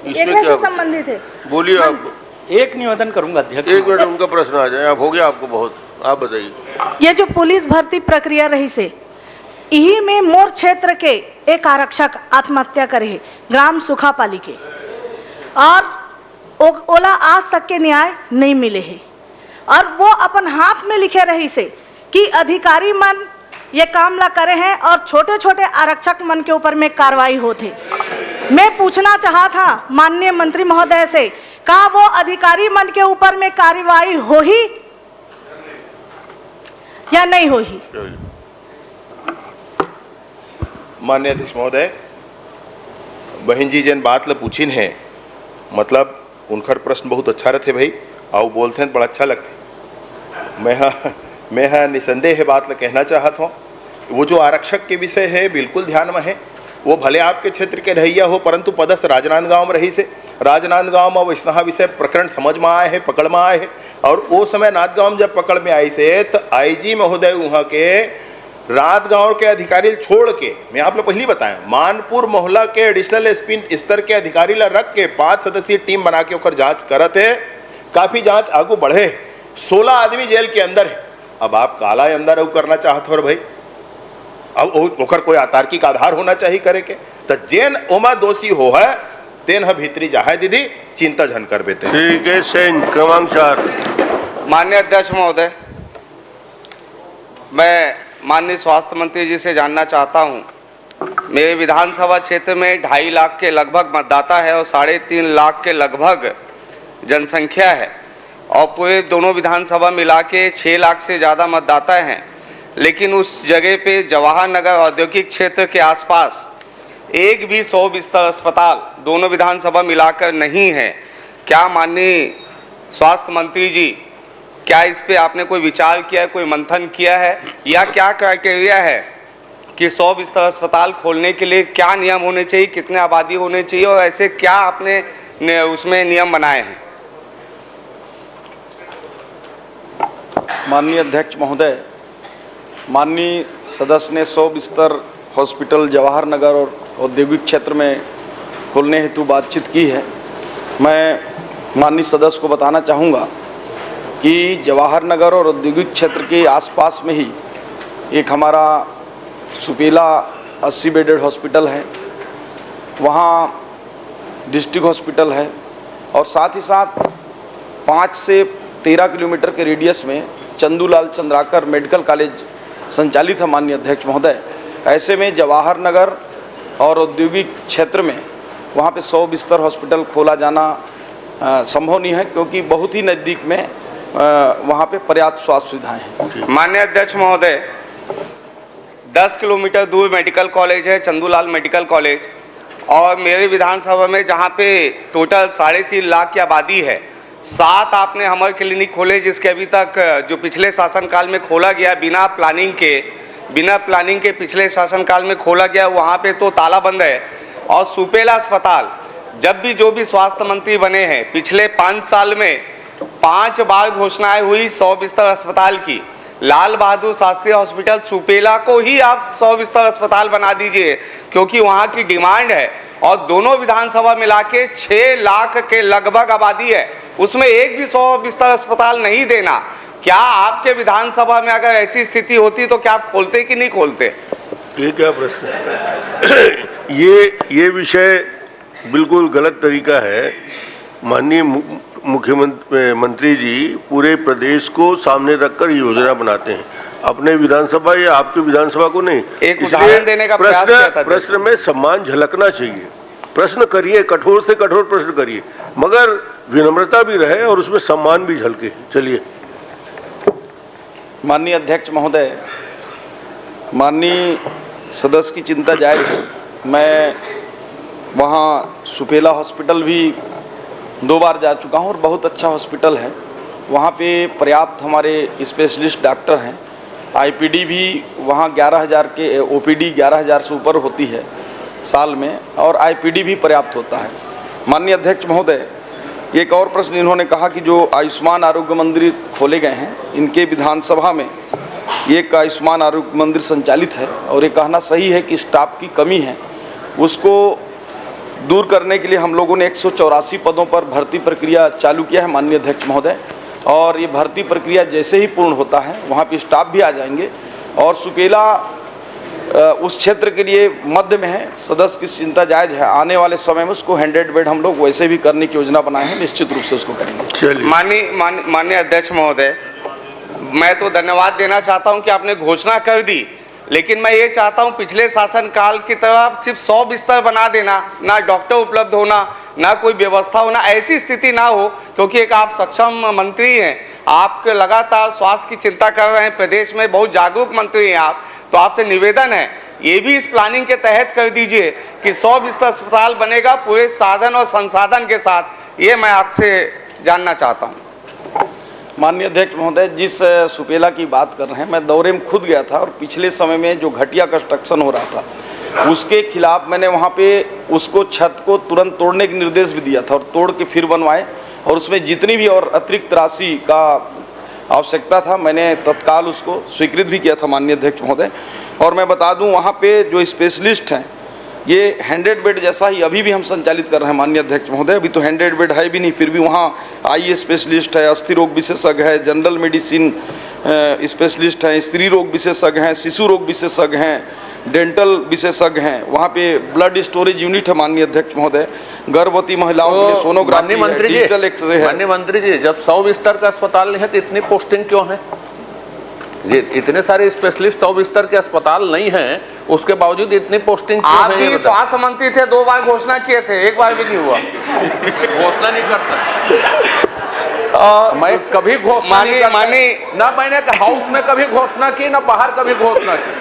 एरिया से संबंधित है। बोलिए आप। एक निवेदन करूंगा अध्यक्ष। 1 मिनट उनका प्रश्न आ जाए। अब हो गया आपको बहुत, आप बताइए। ये जो पुलिस भर्ती प्रक्रिया रही से, यही में मोर क्षेत्र के एक आरक्षक आत्महत्या करे है, ग्राम सुखापाली के, और ओला आज तक के न्याय नहीं मिले है। और वो अपन हाथ में लिखे रही से कि अधिकारी मन ये काम ला करे हैं और छोटे छोटे आरक्षक मन के ऊपर में कार्रवाई होते। मैं पूछना चाहा था माननीय मंत्री महोदय से, का वो अधिकारी मन के ऊपर में कार्रवाई हो ही या नहीं हो ही? माननीय अध्यक्ष महोदय, बहन जी जिन बात ला पूछिन है, मतलब उनकर प्रश्न बहुत अच्छा रहते भाई, और बोलते हैं बड़ा अच्छा लगते। मैं निसंदेह बात ला कहना चाहता हूँ, वो जो आरक्षक के विषय है बिल्कुल ध्यान में है। वो भले आपके क्षेत्र के रहिया हो, परंतु पदस्थ राजनांदगांव में रही से, राजनांदगांव में वैष्णव विषय प्रकरण समझ में आए हैं, पकड़ में आए हैं। और वो समय नांदगांव जब पकड़ में आई से, तो आईजी महोदय वहाँ के राजगांव के अधिकारी छोड़ के, मैं आप लोग पहले बताएं, मानपुर मोहल्ला के एडिशनल एसपी स्तर के अधिकारी ला रख के 5 सदस्यीय टीम बना के ओकर जांच करते है। काफी जांच आगू बढ़े, 16 आदमी जेल के अंदर है। अब आप काला अंदर करना चाहते हो भाई, अब ओकर कोई अतार्किक आधार होना चाहिए करे के, तो जेन ओमा दोषी हो है तेन ह भीतरी जाए दीदी, चिंता झन कर बेते। ठीक है, सेन क्रमांक 4। माननीय अध्यक्ष महोदय, मैं माननीय स्वास्थ्य मंत्री जी से जानना चाहता हूं, मेरे विधानसभा क्षेत्र में 2.5 लाख के लगभग मतदाता है और 3.5 लाख के लगभग जनसंख्या है, और पूरे दोनों विधानसभा मिला के 6 लाख से ज़्यादा मतदाता हैं। लेकिन उस जगह पे जवाहर नगर औद्योगिक क्षेत्र के आसपास एक भी 100 बिस्तर अस्पताल दोनों विधानसभा मिलाकर नहीं है। क्या माननीय स्वास्थ्य मंत्री जी, क्या इस पे आपने कोई विचार किया है, कोई मंथन किया है, या क्या क्राइटेरिया है कि 100 बिस्तर अस्पताल खोलने के लिए क्या नियम होने चाहिए, कितने आबादी होने चाहिए, और ऐसे क्या आपने उसमें नियम बनाए हैं? माननीय अध्यक्ष महोदय, माननीय सदस्य ने 100 बिस्तर हॉस्पिटल जवाहर नगर और औद्योगिक क्षेत्र में खोलने हेतु बातचीत की है। मैं माननीय सदस्य को बताना चाहूँगा कि जवाहर नगर और औद्योगिक क्षेत्र के आसपास में ही एक हमारा सुपेला 80 बेडेड हॉस्पिटल है, वहाँ डिस्ट्रिक्ट हॉस्पिटल है, और साथ ही साथ 5 से 13 किलोमीटर के रेडियस में चंदूलाल चंद्राकर मेडिकल कॉलेज संचालित है माननीय अध्यक्ष महोदय। ऐसे में जवाहर नगर और औद्योगिक क्षेत्र में वहाँ पे 100 बिस्तर हॉस्पिटल खोला जाना संभव नहीं है, क्योंकि बहुत ही नज़दीक में वहाँ पे पर्याप्त स्वास्थ्य सुविधाएं हैं। माननीय अध्यक्ष महोदय, 10 किलोमीटर दूर मेडिकल कॉलेज है, चंदूलाल मेडिकल कॉलेज, और मेरे विधानसभा में जहाँ पे टोटल 3.5 लाख की आबादी है, 7 आपने हमर क्लिनिक खोले, जिसके अभी तक जो पिछले शासनकाल में खोला गया बिना प्लानिंग के पिछले शासनकाल में खोला गया, वहाँ पे तो ताला बंद है। और सुपेला अस्पताल, जब भी जो भी स्वास्थ्य मंत्री बने हैं पिछले 5 साल में 5 बार घोषणाएं हुई 100 बिस्तर अस्पताल की। लाल बहादुर शास्त्री हॉस्पिटल सुपेला को ही आप 100 बिस्तर अस्पताल बना दीजिए, क्योंकि वहाँ की डिमांड है। और दोनों विधानसभा मिला के 6 लाख के लगभग आबादी है, उसमें एक भी 100 बिस्तर अस्पताल नहीं देना। क्या आपके विधानसभा में अगर ऐसी स्थिति होती तो क्या आप खोलते कि नहीं खोलते? ये क्या प्रश्न है? ये विषय बिल्कुल गलत तरीका है। माननीय मुख्यमंत्री जी पूरे प्रदेश को सामने रखकर योजना बनाते हैं, अपने विधानसभा या आपके विधानसभा को नहीं। एक उदाहरण देने का प्रयास किया था। प्रश्न में सम्मान झलकना चाहिए। प्रश्न करिए, कठोर से कठोर प्रश्न करिए, मगर विनम्रता भी रहे और उसमें सम्मान भी झलके। चलिए। माननीय अध्यक्ष महोदय, माननीय सदस्य की चिंता जायज़ है। मैं वहाँ सुपेला हॉस्पिटल भी 2 बार जा चुका हूँ और बहुत अच्छा हॉस्पिटल है। वहाँ पे पर्याप्त हमारे स्पेशलिस्ट डॉक्टर हैं। आईपीडी भी वहाँ 11,000 के ओपीडी 11,000 से ऊपर होती है साल में, और आईपीडी भी पर्याप्त होता है। माननीय अध्यक्ष महोदय, एक और प्रश्न इन्होंने कहा कि जो आयुष्मान आरोग्य मंदिर खोले गए हैं, इनके विधानसभा में एक आयुष्मान आरोग्य मंदिर संचालित है, और ये कहना सही है कि स्टाफ की कमी है। उसको दूर करने के लिए हम लोगों ने 184 पदों पर भर्ती प्रक्रिया चालू किया है माननीय अध्यक्ष महोदय, और ये भर्ती प्रक्रिया जैसे ही पूर्ण होता है वहाँ पे स्टाफ भी आ जाएंगे। और सुपेला उस क्षेत्र के लिए मध्य में है, सदस्य की चिंता जायज़ है। आने वाले समय में उसको 100 बेड हम लोग वैसे भी करने की योजना बनाए हैं, निश्चित रूप से उसको करेंगे। माननीय अध्यक्ष महोदय, मैं तो धन्यवाद देना चाहता हूं कि आपने घोषणा कर दी, लेकिन मैं ये चाहता हूं पिछले शासनकाल की तरह सिर्फ 100 बिस्तर बना देना, ना डॉक्टर उपलब्ध होना, ना कोई व्यवस्था होना, ऐसी स्थिति ना हो। क्योंकि एक आप सक्षम मंत्री हैं, आप लगातार स्वास्थ्य की चिंता कर रहे हैं, प्रदेश में बहुत जागरूक मंत्री हैं आप, तो आपसे निवेदन है ये भी इस प्लानिंग के तहत कर दीजिए कि 100 बिस्तर अस्पताल बनेगा पूरे साधन और संसाधन के साथ। ये मैं आपसे जानना चाहता हूँ। माननीय अध्यक्ष महोदय, जिस सुपेला की बात कर रहे हैं, मैं दौरे में खुद गया था और पिछले समय में जो घटिया कंस्ट्रक्शन हो रहा था उसके खिलाफ मैंने वहाँ पे उसको छत को तुरंत तोड़ने के निर्देश भी दिया था, और तोड़ के फिर बनवाए, और उसमें जितनी भी और अतिरिक्त राशि का आवश्यकता था मैंने तत्काल उसको स्वीकृत भी किया था माननीय अध्यक्ष महोदय। और मैं बता दूं, वहाँ पे जो स्पेशलिस्ट हैं ये 100 बेड जैसा ही अभी भी हम संचालित कर रहे हैं माननीय अध्यक्ष महोदय। अभी तो 100 बेड है भी नहीं, फिर भी वहाँ आई स्पेशलिस्ट है, अस्थि रोग विशेषज्ञ है, जनरल मेडिसिन स्पेशलिस्ट हैं, स्त्री रोग विशेषज्ञ हैं, शिशु रोग विशेषज्ञ हैं, डेंटल विशेषज्ञ हैं। वहाँ पे ब्लड स्टोरेज यूनिट है माननीय अध्यक्ष महोदय, गर्भवती महिलाओं के लिए सोनोग्राफी है, डिजिटल एक्सरे है। माननीय मंत्री जी, जब 100 बिस्तर का अस्पताल है तो इतनी पोस्टिंग क्यों है? ये इतने सारे स्पेशलिस्ट 100 बिस्तर के अस्पताल नहीं हैं, उसके बावजूद इतनी पोस्टिंग क्यों है? आप भी स्वास्थ्य मंत्री थे, 2 बार घोषणा किए थे, एक बार भी नहीं हुआ। घोषणा नहीं करता मैं कभी घोषणा नहीं करता ना, मैंने हाउस में कभी घोषणा की ना बाहर कभी घोषणा की,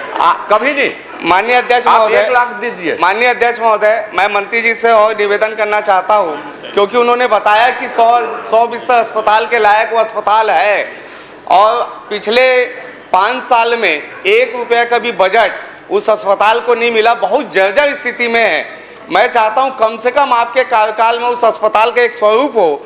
कभी नहीं। माननीय अध्यक्ष महोदय, 1 लाख दीजिए। माननीय अध्यक्ष महोदय, मैं मंत्री जी से और निवेदन करना चाहता हूं, क्योंकि उन्होंने बताया कि 100 बिस्तर अस्पताल के लायक वो अस्पताल है, और पिछले 5 साल में 1 रुपया का भी बजट उस अस्पताल को नहीं मिला, बहुत जर्जर स्थिति में है। मैं चाहता हूं कम से कम आपके कार्यकाल में उस अस्पताल का एक स्वरूप हो,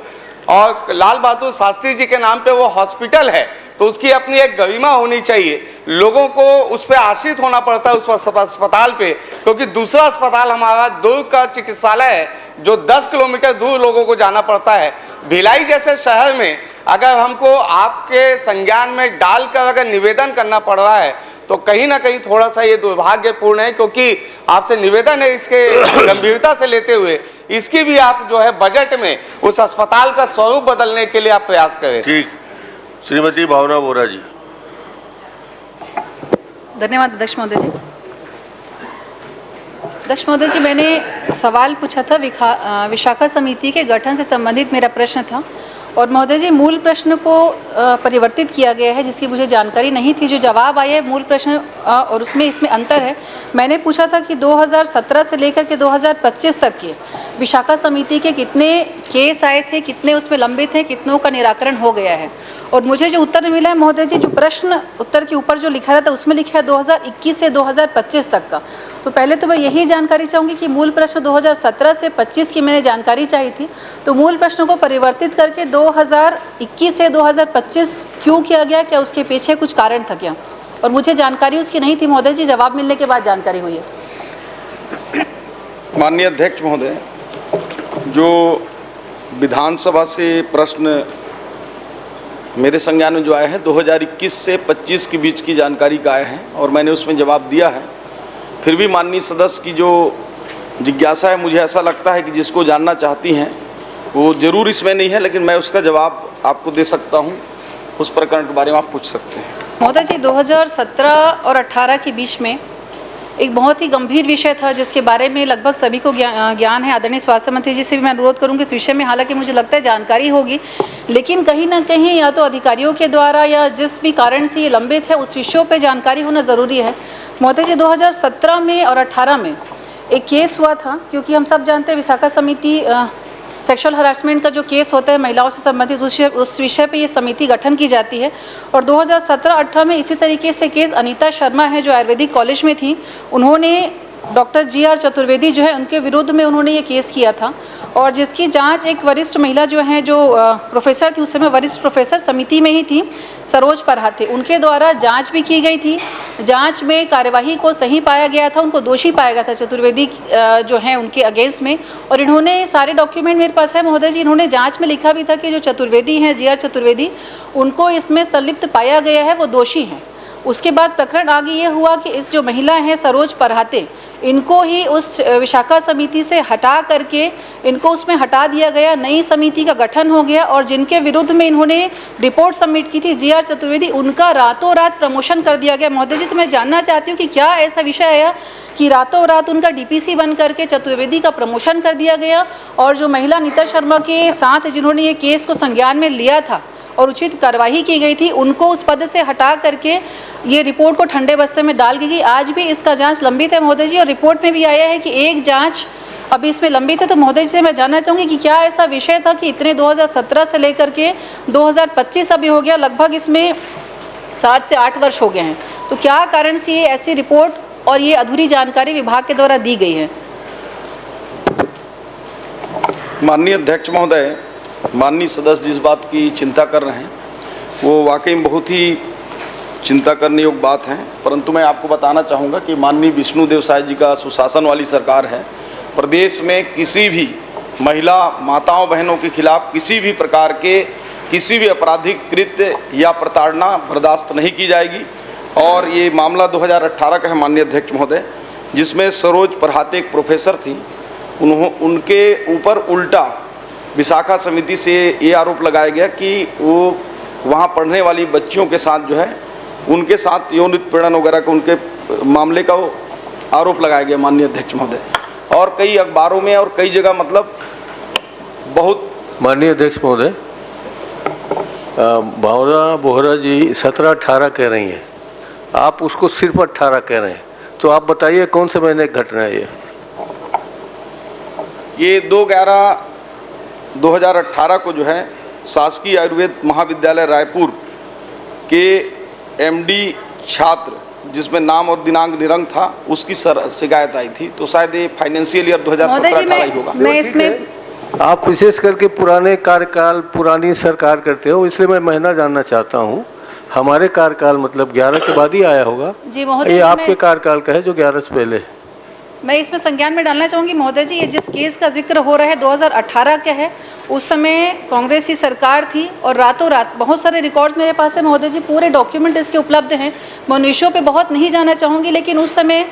और लाल बहादुर शास्त्री जी के नाम पे वो हॉस्पिटल है तो उसकी अपनी एक गरिमा होनी चाहिए। लोगों को उस पर आश्रित होना पड़ता है उस अस्पताल पे, क्योंकि दूसरा अस्पताल हमारा दूर का चिकित्सालय है जो 10 किलोमीटर दूर लोगों को जाना पड़ता है। भिलाई जैसे शहर में अगर हमको आपके संज्ञान में डालकर अगर निवेदन करना पड़ रहा है तो कहीं ना कहीं थोड़ा सा ये दुर्भाग्यपूर्ण है, क्योंकि आपसे निवेदन है इसके गंभीरता से लेते हुए इसकी भी आप जो है बजट में उस अस्पताल का स्वरूप बदलने के लिए आप प्रयास करें। ठीक। श्रीमती भावना बोरा जी। धन्यवाद अध्यक्ष महोदय जी। अध्यक्ष महोदय जी, मैंने सवाल पूछा था विशाखा समिति के गठन से संबंधित मेरा प्रश्न था, और महोदय जी मूल प्रश्न को परिवर्तित किया गया है जिसकी मुझे जानकारी नहीं थी। जो जवाब आया है मूल प्रश्न और इसमें अंतर है। मैंने पूछा था कि 2017 से लेकर के 2025 तक के विशाखा समिति के कितने केस आए थे, कितने उसमें लंबित हैं, कितनों का निराकरण हो गया है। और मुझे जो उत्तर मिला है महोदय जी, जो प्रश्न उत्तर के ऊपर जो लिखा रहता है उसमें लिखा है 2021 से 2025 तक का। तो पहले तो मैं यही जानकारी चाहूँगी कि मूल प्रश्न 2017 से 25 की मैंने जानकारी चाहिए थी, तो मूल प्रश्न को परिवर्तित करके 2021 से 2025 क्यों किया गया, क्या उसके पीछे कुछ कारण था क्या? और मुझे जानकारी उसकी नहीं थी महोदय जी, जवाब मिलने के बाद जानकारी हुई है। माननीय अध्यक्ष महोदय, जो विधानसभा से प्रश्न मेरे संज्ञान में जो आया है 2021 से 25 के बीच की जानकारी का आया है और मैंने उसमें जवाब दिया है। फिर भी माननीय सदस्य की जो जिज्ञासा है, मुझे ऐसा लगता है कि जिसको जानना चाहती हैं वो ज़रूर इसमें नहीं है, लेकिन मैं उसका जवाब आपको दे सकता हूं। उस प्रकरण के बारे में आप पूछ सकते हैं। महोदय जी, 2017 और 18 के बीच में एक बहुत ही गंभीर विषय था जिसके बारे में लगभग सभी को ज्ञान है। आदरणीय स्वास्थ्य मंत्री जी से भी मैं अनुरोध करूंगी इस विषय में, हालांकि मुझे लगता है जानकारी होगी, लेकिन कहीं ना कहीं या तो अधिकारियों के द्वारा या जिस भी कारण से ये लंबित है उस विषयों पे जानकारी होना ज़रूरी है। महोदय जी, 2017 में और 18 में एक केस हुआ था, क्योंकि हम सब जानते हैं विशाखा समिति सेक्सुअल हरासमेंट का जो केस होता है महिलाओं से संबंधित उस विषय पे ये समिति गठन की जाती है। और 2017-18 में इसी तरीके से केस अनीता शर्मा है जो आयुर्वेदिक कॉलेज में थी, उन्होंने डॉक्टर GR चतुर्वेदी जो है उनके विरुद्ध में उन्होंने ये केस किया था, और जिसकी जांच एक वरिष्ठ महिला जो हैं, जो प्रोफेसर थी उस समय, वरिष्ठ प्रोफेसर समिति में ही थी, सरोज परहाते, उनके द्वारा जांच भी की गई थी। जांच में कार्यवाही को सही पाया गया था, उनको दोषी पाया गया था चतुर्वेदी जो हैं उनके अगेंस्ट में। और इन्होंने सारे डॉक्यूमेंट मेरे पास है महोदय जी, इन्होंने जाँच में लिखा भी था कि जो चतुर्वेदी हैं GR चतुर्वेदी, उनको इसमें संलिप्त पाया गया है, वो दोषी हैं। उसके बाद प्रकरण आगे ये हुआ कि इस जो महिला हैं सरोज परहाते, इनको ही उस विशाखा समिति से हटा करके इनको उसमें हटा दिया गया, नई समिति का गठन हो गया, और जिनके विरुद्ध में इन्होंने रिपोर्ट सबमिट की थी GR चतुर्वेदी, उनका रातों रात प्रमोशन कर दिया गया। महोदय जी, तो मैं जानना चाहती हूँ कि क्या ऐसा विषय आया कि रातों रात उनका DPC बन करके चतुर्वेदी का प्रमोशन कर दिया गया, और जो महिला अनीता शर्मा के साथ जिन्होंने ये केस को संज्ञान में लिया था और उचित कार्रवाई की गई थी, उनको उस पद से हटा करके ये रिपोर्ट को ठंडे बस्ते में डाल दी गई। आज भी इसका जांच लंबित है महोदय जी, और रिपोर्ट में भी आया है कि एक जांच अभी इसमें लंबित है। तो महोदय जी से मैं जानना चाहूँगी कि क्या ऐसा विषय था कि इतने 2017 से लेकर के 2025 अभी हो गया, लगभग इसमें 7 से 8 वर्ष हो गए हैं, तो क्या कारण से ये ऐसी रिपोर्ट और ये अधूरी जानकारी विभाग के द्वारा दी गई है? माननीय अध्यक्ष महोदय, माननीय सदस्य जिस बात की चिंता कर रहे हैं वो वाकई में बहुत ही चिंता करने योग्य बात है, परंतु मैं आपको बताना चाहूँगा कि माननीय विष्णुदेव साय जी का सुशासन वाली सरकार है। प्रदेश में किसी भी महिला माताओं बहनों के खिलाफ किसी भी प्रकार के किसी भी आपराधिक कृत्य या प्रताड़ना बर्दाश्त नहीं की जाएगी। और ये मामला 2018 का है माननीय अध्यक्ष महोदय, जिसमें सरोज परहाते एक प्रोफेसर थी, उनके ऊपर उल्टा विशाखा समिति से ये आरोप लगाया गया कि वो वहाँ पढ़ने वाली बच्चियों के साथ जो है उनके साथ यौन उत्पीड़न वगैरह का उनके मामले का वो आरोप लगाया गया माननीय अध्यक्ष महोदय, और कई अखबारों में और कई जगह मतलब बहुत। माननीय अध्यक्ष महोदय, भावना बोहरा जी 17-18 कह रही हैं, आप उसको सिर्फ 18 कह रहे हैं, तो आप बताइए कौन से महीने की घटना है ये 2/11/2018 को जो है शासकीय आयुर्वेद महाविद्यालय रायपुर के MD छात्र जिसमें नाम और दिनांक निरंक था उसकी शिकायत आई थी, तो शायद ये फाइनेंशियल ईयर 2017-18 ही होगा। मैं इसमें आप विशेष करके पुराने कार्यकाल पुरानी सरकार करते हो, इसलिए मैं महीना जानना चाहता हूँ। हमारे कार्यकाल मतलब 11 के बाद ही आया होगा जी महोदय, ये आपके कार्यकाल का है जो 11 से पहले। मैं इसमें संज्ञान में डालना चाहूँगी महोदय जी, ये जिस केस का जिक्र हो रहा है 2018 का है, उस समय कांग्रेस की सरकार थी और रातों रात बहुत सारे रिकॉर्ड्स मेरे पास है महोदय जी, पूरे डॉक्यूमेंट इसके उपलब्ध हैं। मैं उन विषयों पे बहुत नहीं जाना चाहूँगी, लेकिन उस समय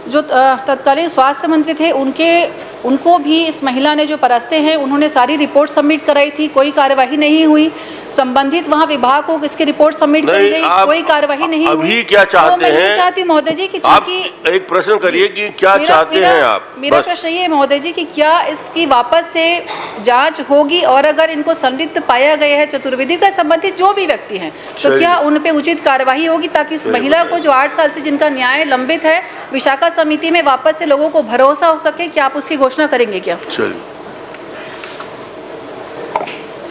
जो तत्कालीन स्वास्थ्य मंत्री थे उनके उनको भी इस महिला ने जो परस्ते हैं उन्होंने सारी रिपोर्ट सबमिट कराई थी, कोई कार्यवाही नहीं हुई। संबंधित वहाँ विभाग को इसकी रिपोर्ट सबमिट करी गई, कोई कार्यवाही नहीं हुई। अभी क्या चाहते तो मैं हैं? ये चाहती हूँ महोदय जी कि आप चूंकि एक प्रश्न करिए कि क्या चाहते हैं आप? मेरा बस। प्रश्न ये है महोदय जी कि क्या इसकी वापस से जांच होगी, और अगर इनको संदिग्ध पाया गया है चतुर्वेदी का संबंधित जो भी व्यक्ति हैं, तो सही। क्या उन पे उचित कार्यवाही होगी, ताकि उस महिला को जो 8 साल से जिनका न्याय लंबित है विशाखा समिति में वापस से लोगों को भरोसा हो सके? क्या आप उसकी घोषणा करेंगे क्या? चलिए।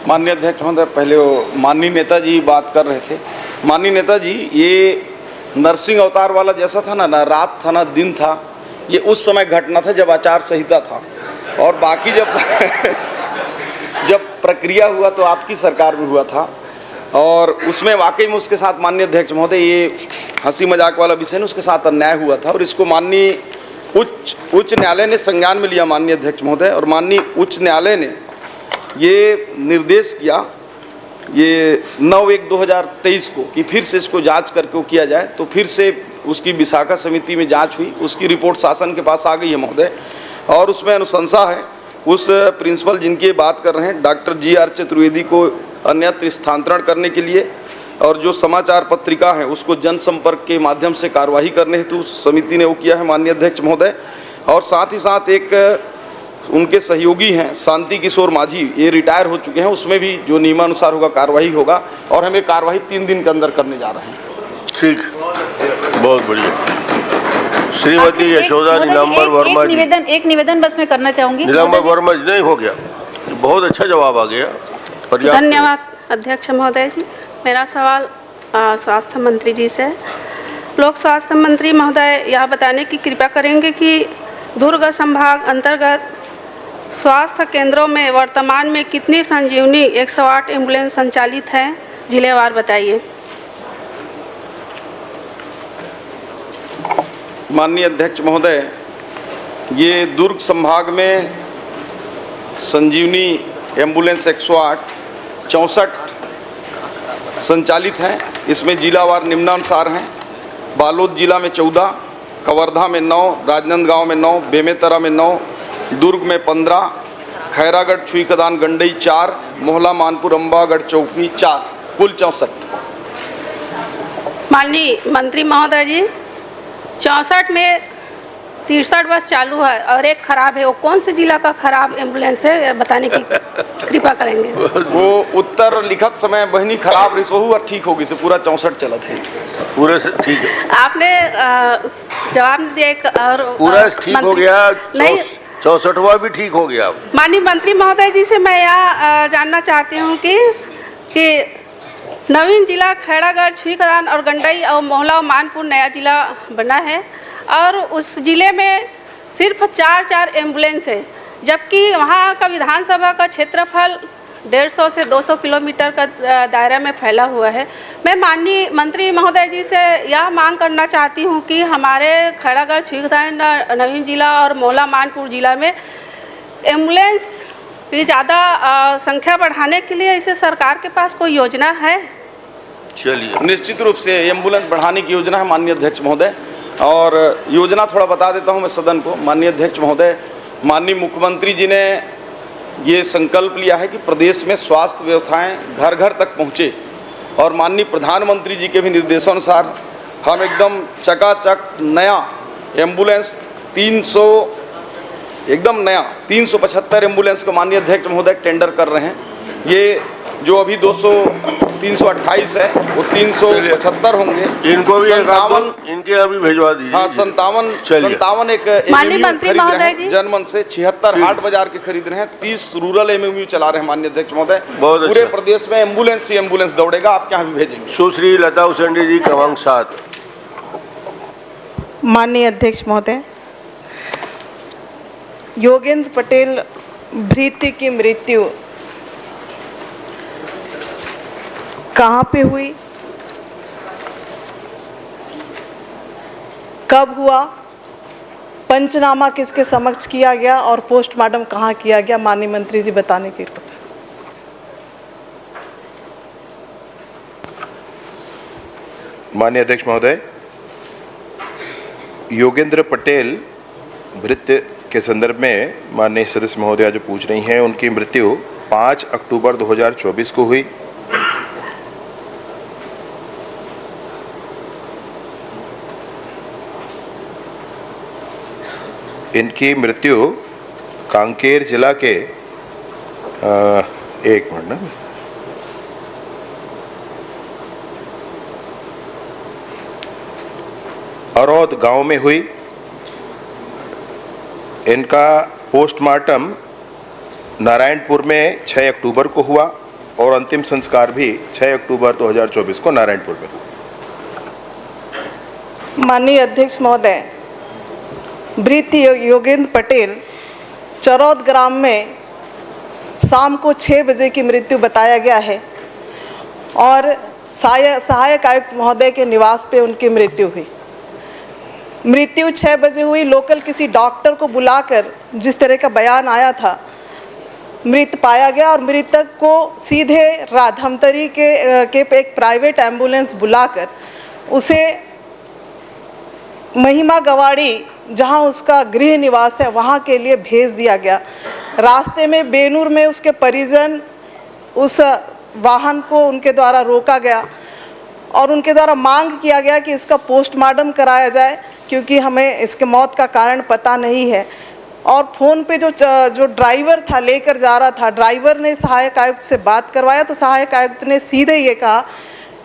माननीय अध्यक्ष महोदय, पहले वो माननीय नेताजी बात कर रहे थे। माननीय नेताजी, ये नरसिंह अवतार वाला जैसा था ना रात था ना दिन था, ये उस समय घटना था जब आचार संहिता था, और बाकी जब जब प्रक्रिया हुआ तो आपकी सरकार में हुआ था, और उसमें वाकई में उसके साथ माननीय अध्यक्ष महोदय ये हंसी मजाक वाला विषय नहीं, उसके साथ अन्याय हुआ था, और इसको माननीय उच्च न्यायालय ने संज्ञान में लिया माननीय अध्यक्ष महोदय, और माननीय उच्च न्यायालय ने ये निर्देश किया ये 9/1/2023 को कि फिर से इसको जांच करके वो किया जाए। तो फिर से उसकी विशाखा समिति में जांच हुई, उसकी रिपोर्ट शासन के पास आ गई है महोदय, और उसमें अनुशंसा है उस प्रिंसिपल जिनकी बात कर रहे हैं डॉक्टर GR चतुर्वेदी को अन्यत्र स्थानांतरण करने के लिए, और जो समाचार पत्रिका है उसको जनसंपर्क के माध्यम से कार्यवाही करने हेतु समिति ने वो किया है माननीय अध्यक्ष महोदय। और साथ ही साथ एक उनके सहयोगी हैं शांति किशोर माझी, ये रिटायर हो चुके हैं, उसमें भी जो नियमानुसार होगा कार्रवाई होगा, और हमें कार्रवाई 3 दिन के अंदर करने जा रहे हैं। ठीक, बहुत बढ़िया। श्रीमती यशोदा नीलांबर वर्मा जी। एक निवेदन बस मैं करना चाहूंगी। नीलांबर वर्मा जी, नहीं हो गया, बहुत अच्छा जवाब आ गया। धन्यवाद अध्यक्ष महोदय जी। मेरा सवाल स्वास्थ्य मंत्री जी से। लोक स्वास्थ्य मंत्री महोदय यह बताने की कृपा करेंगे कि दुर्ग संभाग अंतर्गत स्वास्थ्य केंद्रों में वर्तमान में कितनी संजीवनी 108 एम्बुलेंस संचालित हैं, जिलेवार बताइए। माननीय अध्यक्ष महोदय, ये दुर्ग संभाग में संजीवनी एम्बुलेंस 108 64 संचालित हैं। इसमें जिलावार निम्नानुसार हैं। बालोद जिला में 14, कवर्धा में 9, राजनांदगांव में 9, बेमेतरा में 9, दुर्ग में 15, खैरागढ़ छुईकदान गंडई 4, मोहला मानपुर अम्बागढ़ चौकी 4, कुल 64। माननीय मंत्री महोदय जी, 64 में 63 बस चालू है और एक खराब है, वो कौन से जिला का खराब एम्बुलेंस है बताने की कृपा करेंगे। वो उत्तर लिखत समय बहनी खराब रही सोहू और ठीक होगी से पूरा 64 चलत है, पूरे से ठीक है। आपने जवाब दिया और पूरा ठीक हो गया, नहीं 64वां भी ठीक हो गया। माननीय मंत्री महोदय जी से मैं यह जानना चाहती हूँ कि नवीन जिला खैरागढ़ छुईकदान और गंडई और मोहला और मानपुर नया जिला बना है, और उस जिले में सिर्फ 4 एम्बुलेंस है, जबकि वहाँ का विधानसभा का क्षेत्रफल 150 से 200 किलोमीटर का दायरा में फैला हुआ है। मैं माननीय मंत्री महोदय जी से यह मांग करना चाहती हूँ कि हमारे खैरागढ़ छुईकदान नवीन जिला और मोहला मानपुर जिला में एम्बुलेंस की ज़्यादा संख्या बढ़ाने के लिए इसे सरकार के पास कोई योजना है? चलिए, निश्चित रूप से एम्बुलेंस बढ़ाने की योजना है माननीय अध्यक्ष महोदय, और योजना थोड़ा बता देता हूं मैं सदन को। माननीय अध्यक्ष महोदय, माननीय मुख्यमंत्री जी ने ये संकल्प लिया है कि प्रदेश में स्वास्थ्य व्यवस्थाएं घर घर तक पहुंचे, और माननीय प्रधानमंत्री जी के भी निर्देशानुसार हम एकदम चकाचक नया एम्बुलेंस 375 एम्बुलेंस का माननीय अध्यक्ष महोदय टेंडर कर रहे हैं। ये जो अभी 328 है वो 375 होंगे। इनको भी 57 इनके अभी भिजवा दीजिए। हाँ, 57 एक माननीय मंत्री महोदय जी, जनमन से 76 हाट बाजार के खरीद रहे हैं, 30 रूरल एमएमयू चला रहे हैं माननीय अध्यक्ष महोदय। पूरे प्रदेश में एम्बुलेंस ही एम्बुलेंस दौड़ेगा, आपके यहाँ भी भेजेंगे। सुश्री लता उसेंडी जी, क्रमांक 7। माननीय अध्यक्ष महोदय, योगेंद्र पटेल भृत्य की मृत्यु कहाँ पे हुई, कब हुआ, पंचनामा किसके समक्ष किया गया और पोस्टमार्टम कहाँ किया गया, माननीय मंत्री जी बताने की। माननीय अध्यक्ष महोदय, योगेंद्र पटेल भृत्य के संदर्भ में माननीय सदस्य महोदया जो पूछ रही हैं, उनकी मृत्यु 5 अक्टूबर 2024 को हुई। इनकी मृत्यु कांकेर जिला के एक मिनट ना, अरौद गांव में हुई। इनका पोस्टमार्टम नारायणपुर में 6 अक्टूबर को हुआ और अंतिम संस्कार भी 6 अक्टूबर 2024 को नारायणपुर में हुआ। माननीय अध्यक्ष महोदय, मृत योगेंद्र पटेल चरौद ग्राम में शाम को 6 बजे की मृत्यु बताया गया है और सहायक आयुक्त महोदय के निवास पे उनकी मृत्यु हुई। मृत्यु 6 बजे हुई। लोकल किसी डॉक्टर को बुलाकर जिस तरह का बयान आया था, मृत पाया गया और मृतक को सीधे धमतरी के एक प्राइवेट एम्बुलेंस बुलाकर उसे महिमा गवाड़ी, जहां उसका गृह निवास है, वहां के लिए भेज दिया गया। रास्ते में बेनूर में उसके परिजन उस वाहन को उनके द्वारा रोका गया और उनके द्वारा मांग किया गया कि इसका पोस्टमार्टम कराया जाए, क्योंकि हमें इसके मौत का कारण पता नहीं है। और फ़ोन पे जो ड्राइवर था लेकर जा रहा था, ड्राइवर ने सहायक आयुक्त से बात करवाया तो सहायक आयुक्त ने सीधे ये कहा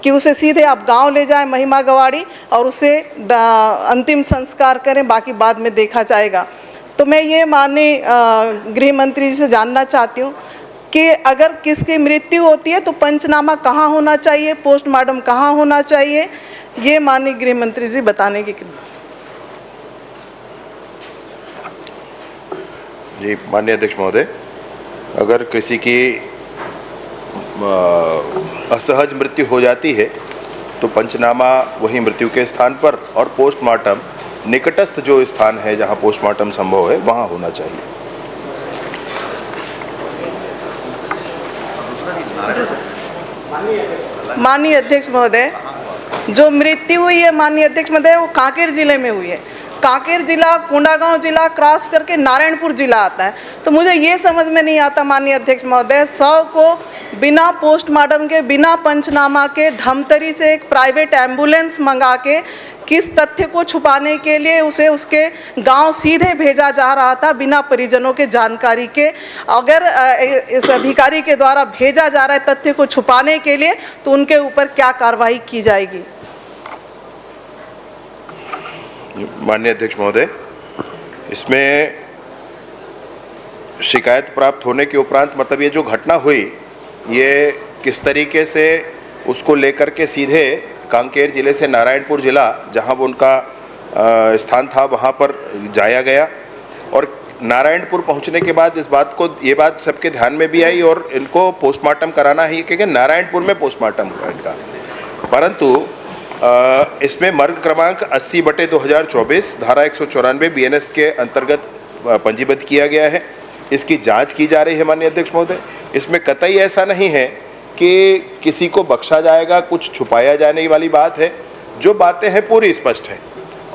कि उसे सीधे आप गांव ले जाएं महिमा गवाड़ी और उसे अंतिम संस्कार करें, बाकी बाद में देखा जाएगा। तो मैं ये माननीय गृह मंत्री जी से जानना चाहती हूँ कि अगर किसकी मृत्यु होती है तो पंचनामा कहाँ होना चाहिए, पोस्टमार्टम कहाँ होना चाहिए, ये माननीय गृह मंत्री जी बताने की। जी माननीय अध्यक्ष महोदय, अगर किसी की असहज मृत्यु हो जाती है तो पंचनामा वही मृत्यु के स्थान पर और पोस्टमार्टम निकटस्थ जो स्थान है जहां पोस्टमार्टम संभव है वहां होना चाहिए। माननीय अध्यक्ष महोदय, जो मृत्यु हुई है माननीय अध्यक्ष महोदय वो कांकेर जिले में हुई है। कांकेर जिला कोंडागांव जिला क्रॉस करके नारायणपुर जिला आता है। तो मुझे ये समझ में नहीं आता माननीय अध्यक्ष महोदय, शव को बिना पोस्टमार्टम के, बिना पंचनामा के धमतरी से एक प्राइवेट एम्बुलेंस मंगा के किस तथ्य को छुपाने के लिए उसे उसके गांव सीधे भेजा जा रहा था बिना परिजनों के जानकारी के। अगर इस अधिकारी के द्वारा भेजा जा रहा है तथ्य को छुपाने के लिए तो उनके ऊपर क्या कार्रवाई की जाएगी? माननीय अध्यक्ष महोदय, इसमें शिकायत प्राप्त होने के उपरांत मतलब ये जो घटना हुई ये किस तरीके से उसको लेकर के सीधे कांकेर जिले से नारायणपुर जिला जहां वो उनका स्थान था वहां पर जाया गया और नारायणपुर पहुंचने के बाद ये बात सबके ध्यान में भी आई और इनको पोस्टमार्टम कराना है क्योंकि नारायणपुर में पोस्टमार्टम हुआ इनका। परंतु इसमें मर्ग क्रमांक 80/2024 धारा 194 BNS के अंतर्गत पंजीबद्ध किया गया है। इसकी जांच की जा रही है माननीय अध्यक्ष महोदय। इसमें कतई ऐसा नहीं है कि किसी को बख्शा जाएगा, कुछ छुपाया जाने वाली बात है। जो बातें हैं पूरी स्पष्ट है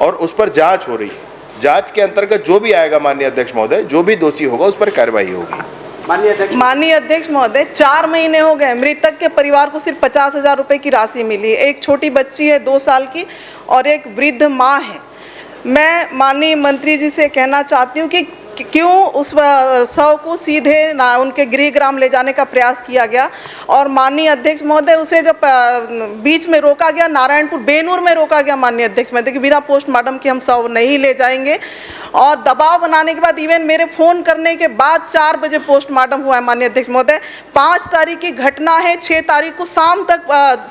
और उस पर जांच हो रही है। जांच के अंतर्गत जो भी आएगा माननीय अध्यक्ष महोदय, जो भी दोषी होगा उस पर कार्रवाई होगी। माननीय अध्यक्ष महोदय, 4 महीने हो गए, मृतक के परिवार को सिर्फ 50,000 रुपए की राशि मिली। एक छोटी बच्ची है 2 साल की और एक वृद्ध माँ है। मैं माननीय मंत्री जी से कहना चाहती हूँ कि क्यों उस शव को सीधे उनके गृह ग्राम ले जाने का प्रयास किया गया और माननीय अध्यक्ष महोदय उसे जब बीच में रोका गया, नारायणपुर बेनूर में रोका गया माननीय अध्यक्ष महोदय कि बिना पोस्टमार्टम के हम शव नहीं ले जाएंगे और दबाव बनाने के बाद इवन मेरे फ़ोन करने के बाद 4 बजे पोस्टमार्टम हुआ है माननीय अध्यक्ष महोदय। 5 तारीख की घटना है, 6 तारीख को शाम तक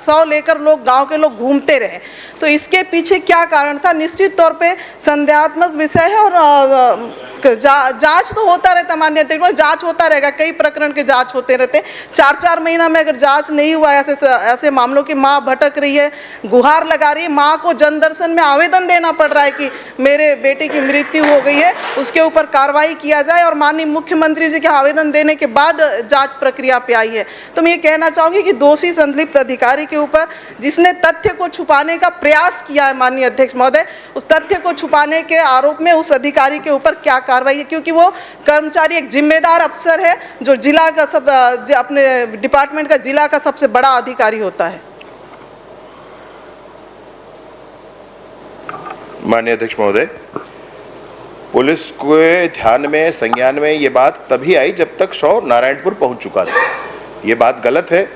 शव लेकर लोग गाँव के लोग घूमते रहे। तो इसके पीछे क्या कारण था? निश्चित तौर पर संदेहात्मक विषय है और जांच तो होता रहता माननीय अध्यक्ष, जांच होता रहेगा, कई प्रकरण के जांच होते रहते। 4-4 महीना में अगर जांच नहीं हुआ, ऐसे मामलों की मां भटक रही है, गुहार लगा रही है, मां को जन दर्शन में आवेदन देना पड़ रहा है कि मेरे बेटे की मृत्यु हो गई है, उसके ऊपर कार्रवाई किया जाए और माननीय मुख्यमंत्री जी के आवेदन देने के बाद जांच प्रक्रिया पे आई है। तो मैं ये कहना चाहूंगी कि दोषी संलिप्त अधिकारी के ऊपर जिसने तथ्य को छुपाने का प्रयास किया है माननीय अध्यक्ष महोदय, उस तथ्य को छुपाने के आरोप में उस अधिकारी के ऊपर क्या कार्रवाई क्योंकि वो कर्मचारी एक जिम्मेदार अफसर है जो जिला का अपने डिपार्टमेंट का जिला का सबसे बड़ा अधिकारी होता है। माननीय अध्यक्ष महोदय, पुलिस के ध्यान में, संज्ञान में ये बात तभी आई जब तक शव नारायणपुर पहुंच चुका था। ये बात गलत है,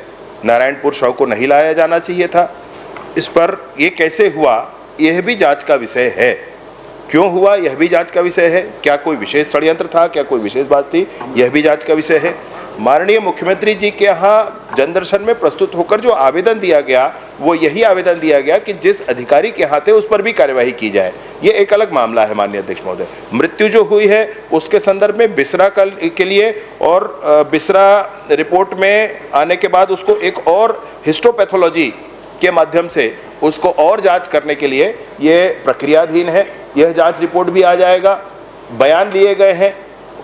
नारायणपुर शव को नहीं लाया जाना चाहिए था। इस पर ये कैसे हुआ यह भी जांच का विषय है, क्यों हुआ यह भी जांच का विषय है, क्या कोई विशेष षड्यंत्र था, क्या कोई विशेष बात थी, यह भी जांच का विषय है। माननीय मुख्यमंत्री जी के यहाँ जनदर्शन में प्रस्तुत होकर जो आवेदन दिया गया वो यही आवेदन दिया गया कि जिस अधिकारी के हाथ है उस पर भी कार्यवाही की जाए। ये एक अलग मामला है माननीय अध्यक्ष महोदय। मृत्यु जो हुई है उसके संदर्भ में बिसरा के लिए और बिसरा रिपोर्ट में आने के बाद उसको एक और हिस्टोपैथोलॉजी के माध्यम से उसको और जांच करने के लिए ये प्रक्रियाधीन है। यह जांच रिपोर्ट भी आ जाएगा, बयान लिए गए हैं,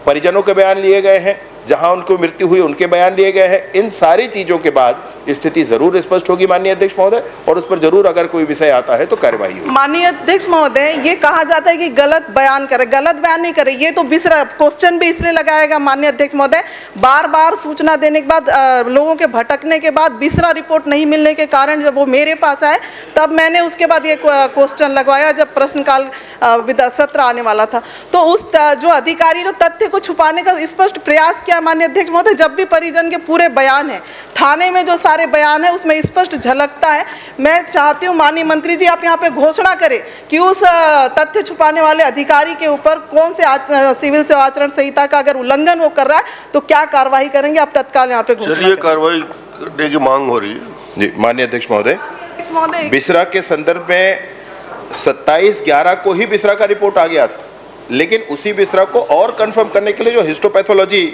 परिजनों के बयान लिए गए हैं, जहां उनको मृत्यु हुई उनके बयान लिए गए हैं। इन सारी चीजों के बाद स्थिति जरूर स्पष्ट होगी माननीय अध्यक्ष महोदय, और उस पर जरूर अगर कोई विषय आता है तो कार्यवाही होगी। माननीय अध्यक्ष महोदय, ये कहा जाता है कि गलत बयान करे, गलत बयान नहीं करे, ये तो बिसरा क्वेश्चन भी इसलिए लगाएगा माननीय अध्यक्ष महोदय, बार बार सूचना देने के बाद लोगों के भटकने के बाद बिसरा रिपोर्ट नहीं मिलने के कारण जब वो मेरे पास आए तब मैंने उसके बाद ये क्वेश्चन लगवाया जब प्रश्नकाल सत्र आने वाला था। तो उस जो अधिकारी ने तथ्य को छुपाने का स्पष्ट प्रयास किया माननीय अध्यक्ष महोदय। जब भी परिजन के पूरे बयान है, थाने में जो सारे बयान है उसमें स्पष्ट झलकता है। मैं चाहती हूँ माननीय मंत्री जी आप यहाँ पे घोषणा करें कि उस तथ्य छुपाने वाले अधिकारी के ऊपर कौन से सिविल सेवा आचरण संहिता का अगर उल्लंघन वो कर रहा है तो क्या कार्रवाई करेंगे, आप तत्काल यहाँ पे घोषणा कार्रवाई करने की मांग हो रही है। जी माननीय अध्यक्ष महोदय, बिसरा के संदर्भ में 27/11 को ही बिसरा का रिपोर्ट आ गया था, लेकिन उसी बिसरा को और कंफर्म करने के लिए जो हिस्टोपैथोलॉजी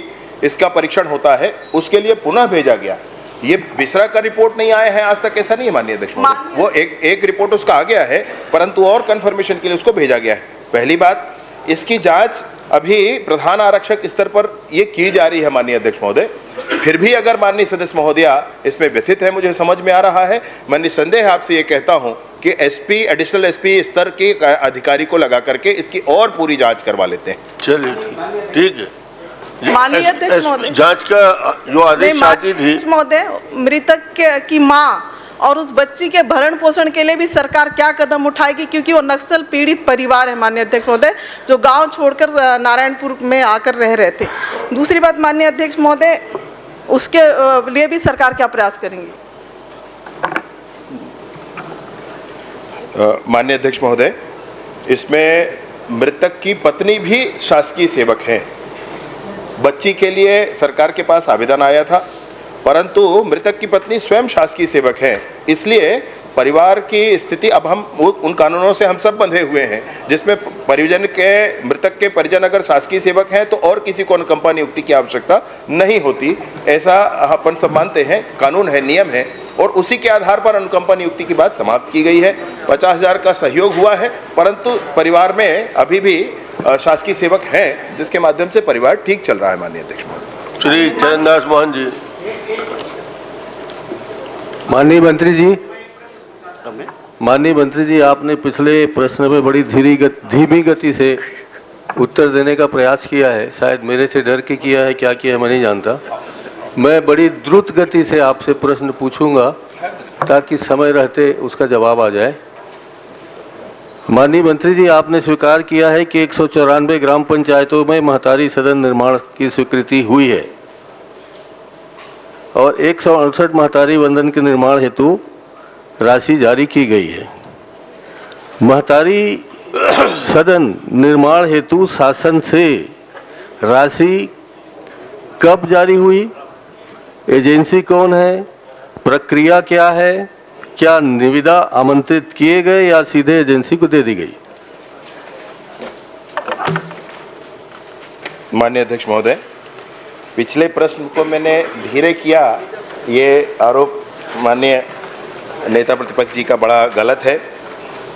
इसका परीक्षण होता है उसके लिए पुनः भेजा गया। ये बिसरा का रिपोर्ट नहीं आया है आज तक, ऐसा नहीं है माननीय अध्यक्ष महोदय। वो एक रिपोर्ट उसका आ गया है, परंतु और कंफर्मेशन के लिए उसको भेजा गया है। पहली बात, इसकी जांच अभी प्रधान आरक्षक स्तर पर ये की जा रही है माननीय अध्यक्ष महोदय। फिर भी अगर माननीय सदस्य महोदया इसमें व्यथित है, मुझे समझ में आ रहा है, मैं निसंदेह आपसे ये कहता हूं कि एसपी, एडिशनल एसपी स्तर के अधिकारी को लगा करके इसकी और पूरी जांच करवा लेते हैं। चलिए ठीक है। माननीय अध्यक्ष महोदय, जांच का जो आदेश आती थी महोदय, मृतक की मां और उस बच्ची के भरण पोषण के लिए भी सरकार क्या कदम उठाएगी, क्योंकि वो नक्सल पीड़ित परिवार है माननीय अध्यक्ष महोदय, जो गांव छोड़कर नारायणपुर में आकर रह रहे थे। दूसरी बात माननीय अध्यक्ष महोदय, उसके लिए भी सरकार क्या प्रयास करेंगे? माननीय अध्यक्ष महोदय, इसमें मृतक की पत्नी भी शासकीय सेवक हैं। बच्ची के लिए सरकार के पास आवेदन आया था, परंतु मृतक की पत्नी स्वयं शासकीय सेवक हैं, इसलिए परिवार की स्थिति अब हम उन कानूनों से हम सब बंधे हुए हैं जिसमें मृतक के परिजन अगर शासकीय सेवक हैं तो और किसी को अनुकंपा नियुक्ति की आवश्यकता नहीं होती। ऐसा अपन सब मानते हैं, कानून है, नियम है, और उसी के आधार पर अनुकंपा नियुक्ति की बात समाप्त की गई है। 50,000 का सहयोग हुआ है, परंतु परिवार में अभी भी शासकीय सेवक हैं जिसके माध्यम से परिवार ठीक चल रहा है माननीय अध्यक्ष महोदय। श्री चरणदास मोहन जी। माननीय मंत्री जी, आपने पिछले प्रश्न में बड़ी धीमी गति से उत्तर देने का प्रयास किया है। शायद मेरे से डर के किया है, क्या किया है मैं नहीं जानता। मैं बड़ी द्रुत गति से आपसे प्रश्न पूछूंगा ताकि समय रहते उसका जवाब आ जाए। माननीय मंत्री जी, आपने स्वीकार किया है कि 194 ग्राम पंचायतों में महतारी सदन निर्माण की स्वीकृति हुई है और 168 महतारी वंदन के निर्माण हेतु राशि जारी की गई है। महतारी सदन निर्माण हेतु शासन से राशि कब जारी हुई, एजेंसी कौन है, प्रक्रिया क्या है, क्या निविदा आमंत्रित किए गए या सीधे एजेंसी को दे दी गई? माननीय अध्यक्ष महोदय, पिछले प्रश्न को मैंने धीरे किया, ये आरोप माननीय नेता प्रतिपक्ष जी का बड़ा गलत है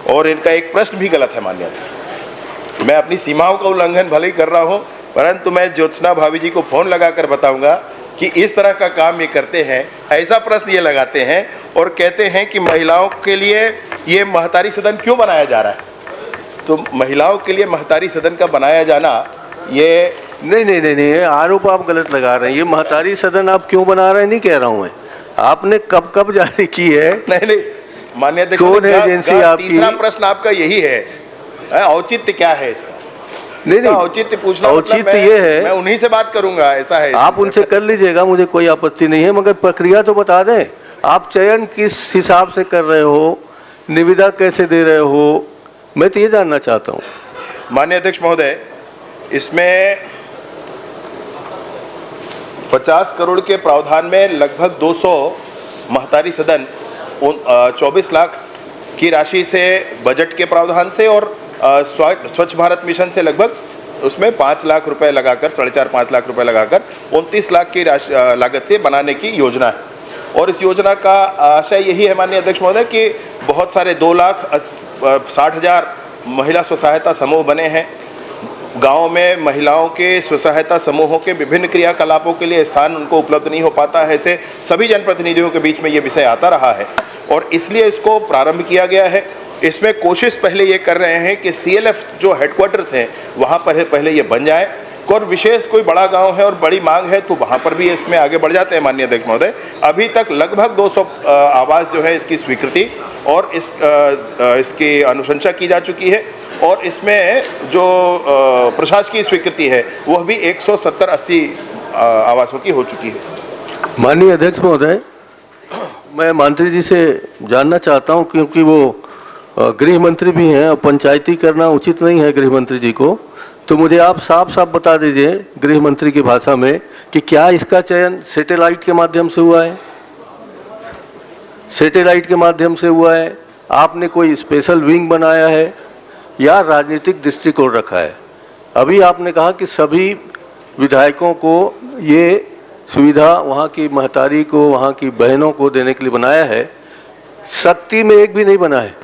और इनका एक प्रश्न भी गलत है माननीय। मैं अपनी सीमाओं का उल्लंघन भले ही कर रहा हूं, परंतु मैं ज्योत्सना भाभी जी को फोन लगाकर बताऊंगा कि इस तरह का काम ये करते हैं। ऐसा प्रश्न ये लगाते हैं और कहते हैं कि महिलाओं के लिए ये महतारी सदन क्यों बनाया जा रहा है। तो महिलाओं के लिए महतारी सदन का बनाया जाना ये नहीं, आरोप आप गलत लगा रहे हैं। ये महतारी सदन आप क्यों बना रहे हैं नहीं कह रहा हूं मैं। आपने कब जारी की है? नहीं, माननीय अध्यक्ष कौन है महोदय, एजेंसी आपकी? तीसरा प्रश्न आपका यही है, औचित्य क्या है इसका? नहीं, औचित्य पूछना औचित्य मतलब ये है, मैं उन्हीं से बात करूंगा, ऐसा है। आप उनसे कर लीजिएगा, मुझे कोई आपत्ति नहीं है, मगर प्रक्रिया तो बता दें। आप चयन किस हिसाब से कर रहे हो, निविदा कैसे दे रहे हो, मैं तो ये जानना चाहता हूँ। माननीय अध्यक्ष महोदय, इसमें 50 करोड़ के प्रावधान में लगभग 200 महतारी सदन 24 लाख की राशि से बजट के प्रावधान से और स्वच्छ भारत मिशन से लगभग उसमें 5 लाख रुपए लगाकर 4.5-5 लाख रुपए लगाकर 29 लाख की लागत से बनाने की योजना है। और इस योजना का आशय यही है माननीय अध्यक्ष महोदय कि बहुत सारे 2,60,000 महिला स्व सहायता समूह बने हैं। गाँव में महिलाओं के स्व सहायता समूहों के विभिन्न क्रियाकलापों के लिए स्थान उनको उपलब्ध नहीं हो पाता है। ऐसे सभी जनप्रतिनिधियों के बीच में ये विषय आता रहा है और इसलिए इसको प्रारंभ किया गया है। इसमें कोशिश पहले ये कर रहे हैं कि CLF जो हेडक्वार्टर्स हैं वहाँ पर पहले ये बन जाए, और विशेष कोई बड़ा गांव है और बड़ी मांग है तो वहाँ पर भी इसमें आगे बढ़ जाते हैं। माननीय अध्यक्ष महोदय, अभी तक लगभग 200 आवास जो है इसकी स्वीकृति और इसकी अनुशंसा की जा चुकी है और इसमें जो प्रशासकीय स्वीकृति है वह भी 170-80 आवासों की हो चुकी है। माननीय अध्यक्ष महोदय, मैं मंत्री जी से जानना चाहता हूं, क्योंकि वो गृह मंत्री भी हैं और पंचायती करना उचित नहीं है गृह मंत्री जी को, तो मुझे आप साफ बता दीजिए गृह मंत्री की भाषा में कि क्या इसका चयन सैटेलाइट के माध्यम से हुआ है? सैटेलाइट के माध्यम से हुआ है? आपने कोई स्पेशल विंग बनाया है या राजनीतिक दृष्टिकोण रखा है? अभी आपने कहा कि सभी विधायकों को ये सुविधा वहाँ की महतारी को, वहाँ की बहनों को देने के लिए बनाया है। शक्ति में एक भी नहीं बना है।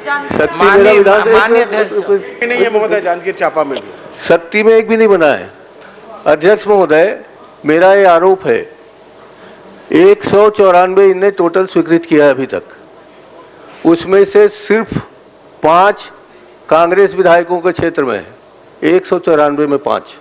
शक्ति मेरा विधान नहीं है महोदय, जांजगीर चांपा में भी शक्ति में एक भी नहीं बना है। अध्यक्ष महोदय, मेरा ये आरोप है 194 इनने टोटल स्वीकृत किया है अभी तक, उसमें से सिर्फ 5 कांग्रेस विधायकों के क्षेत्र में है, 194 में 5।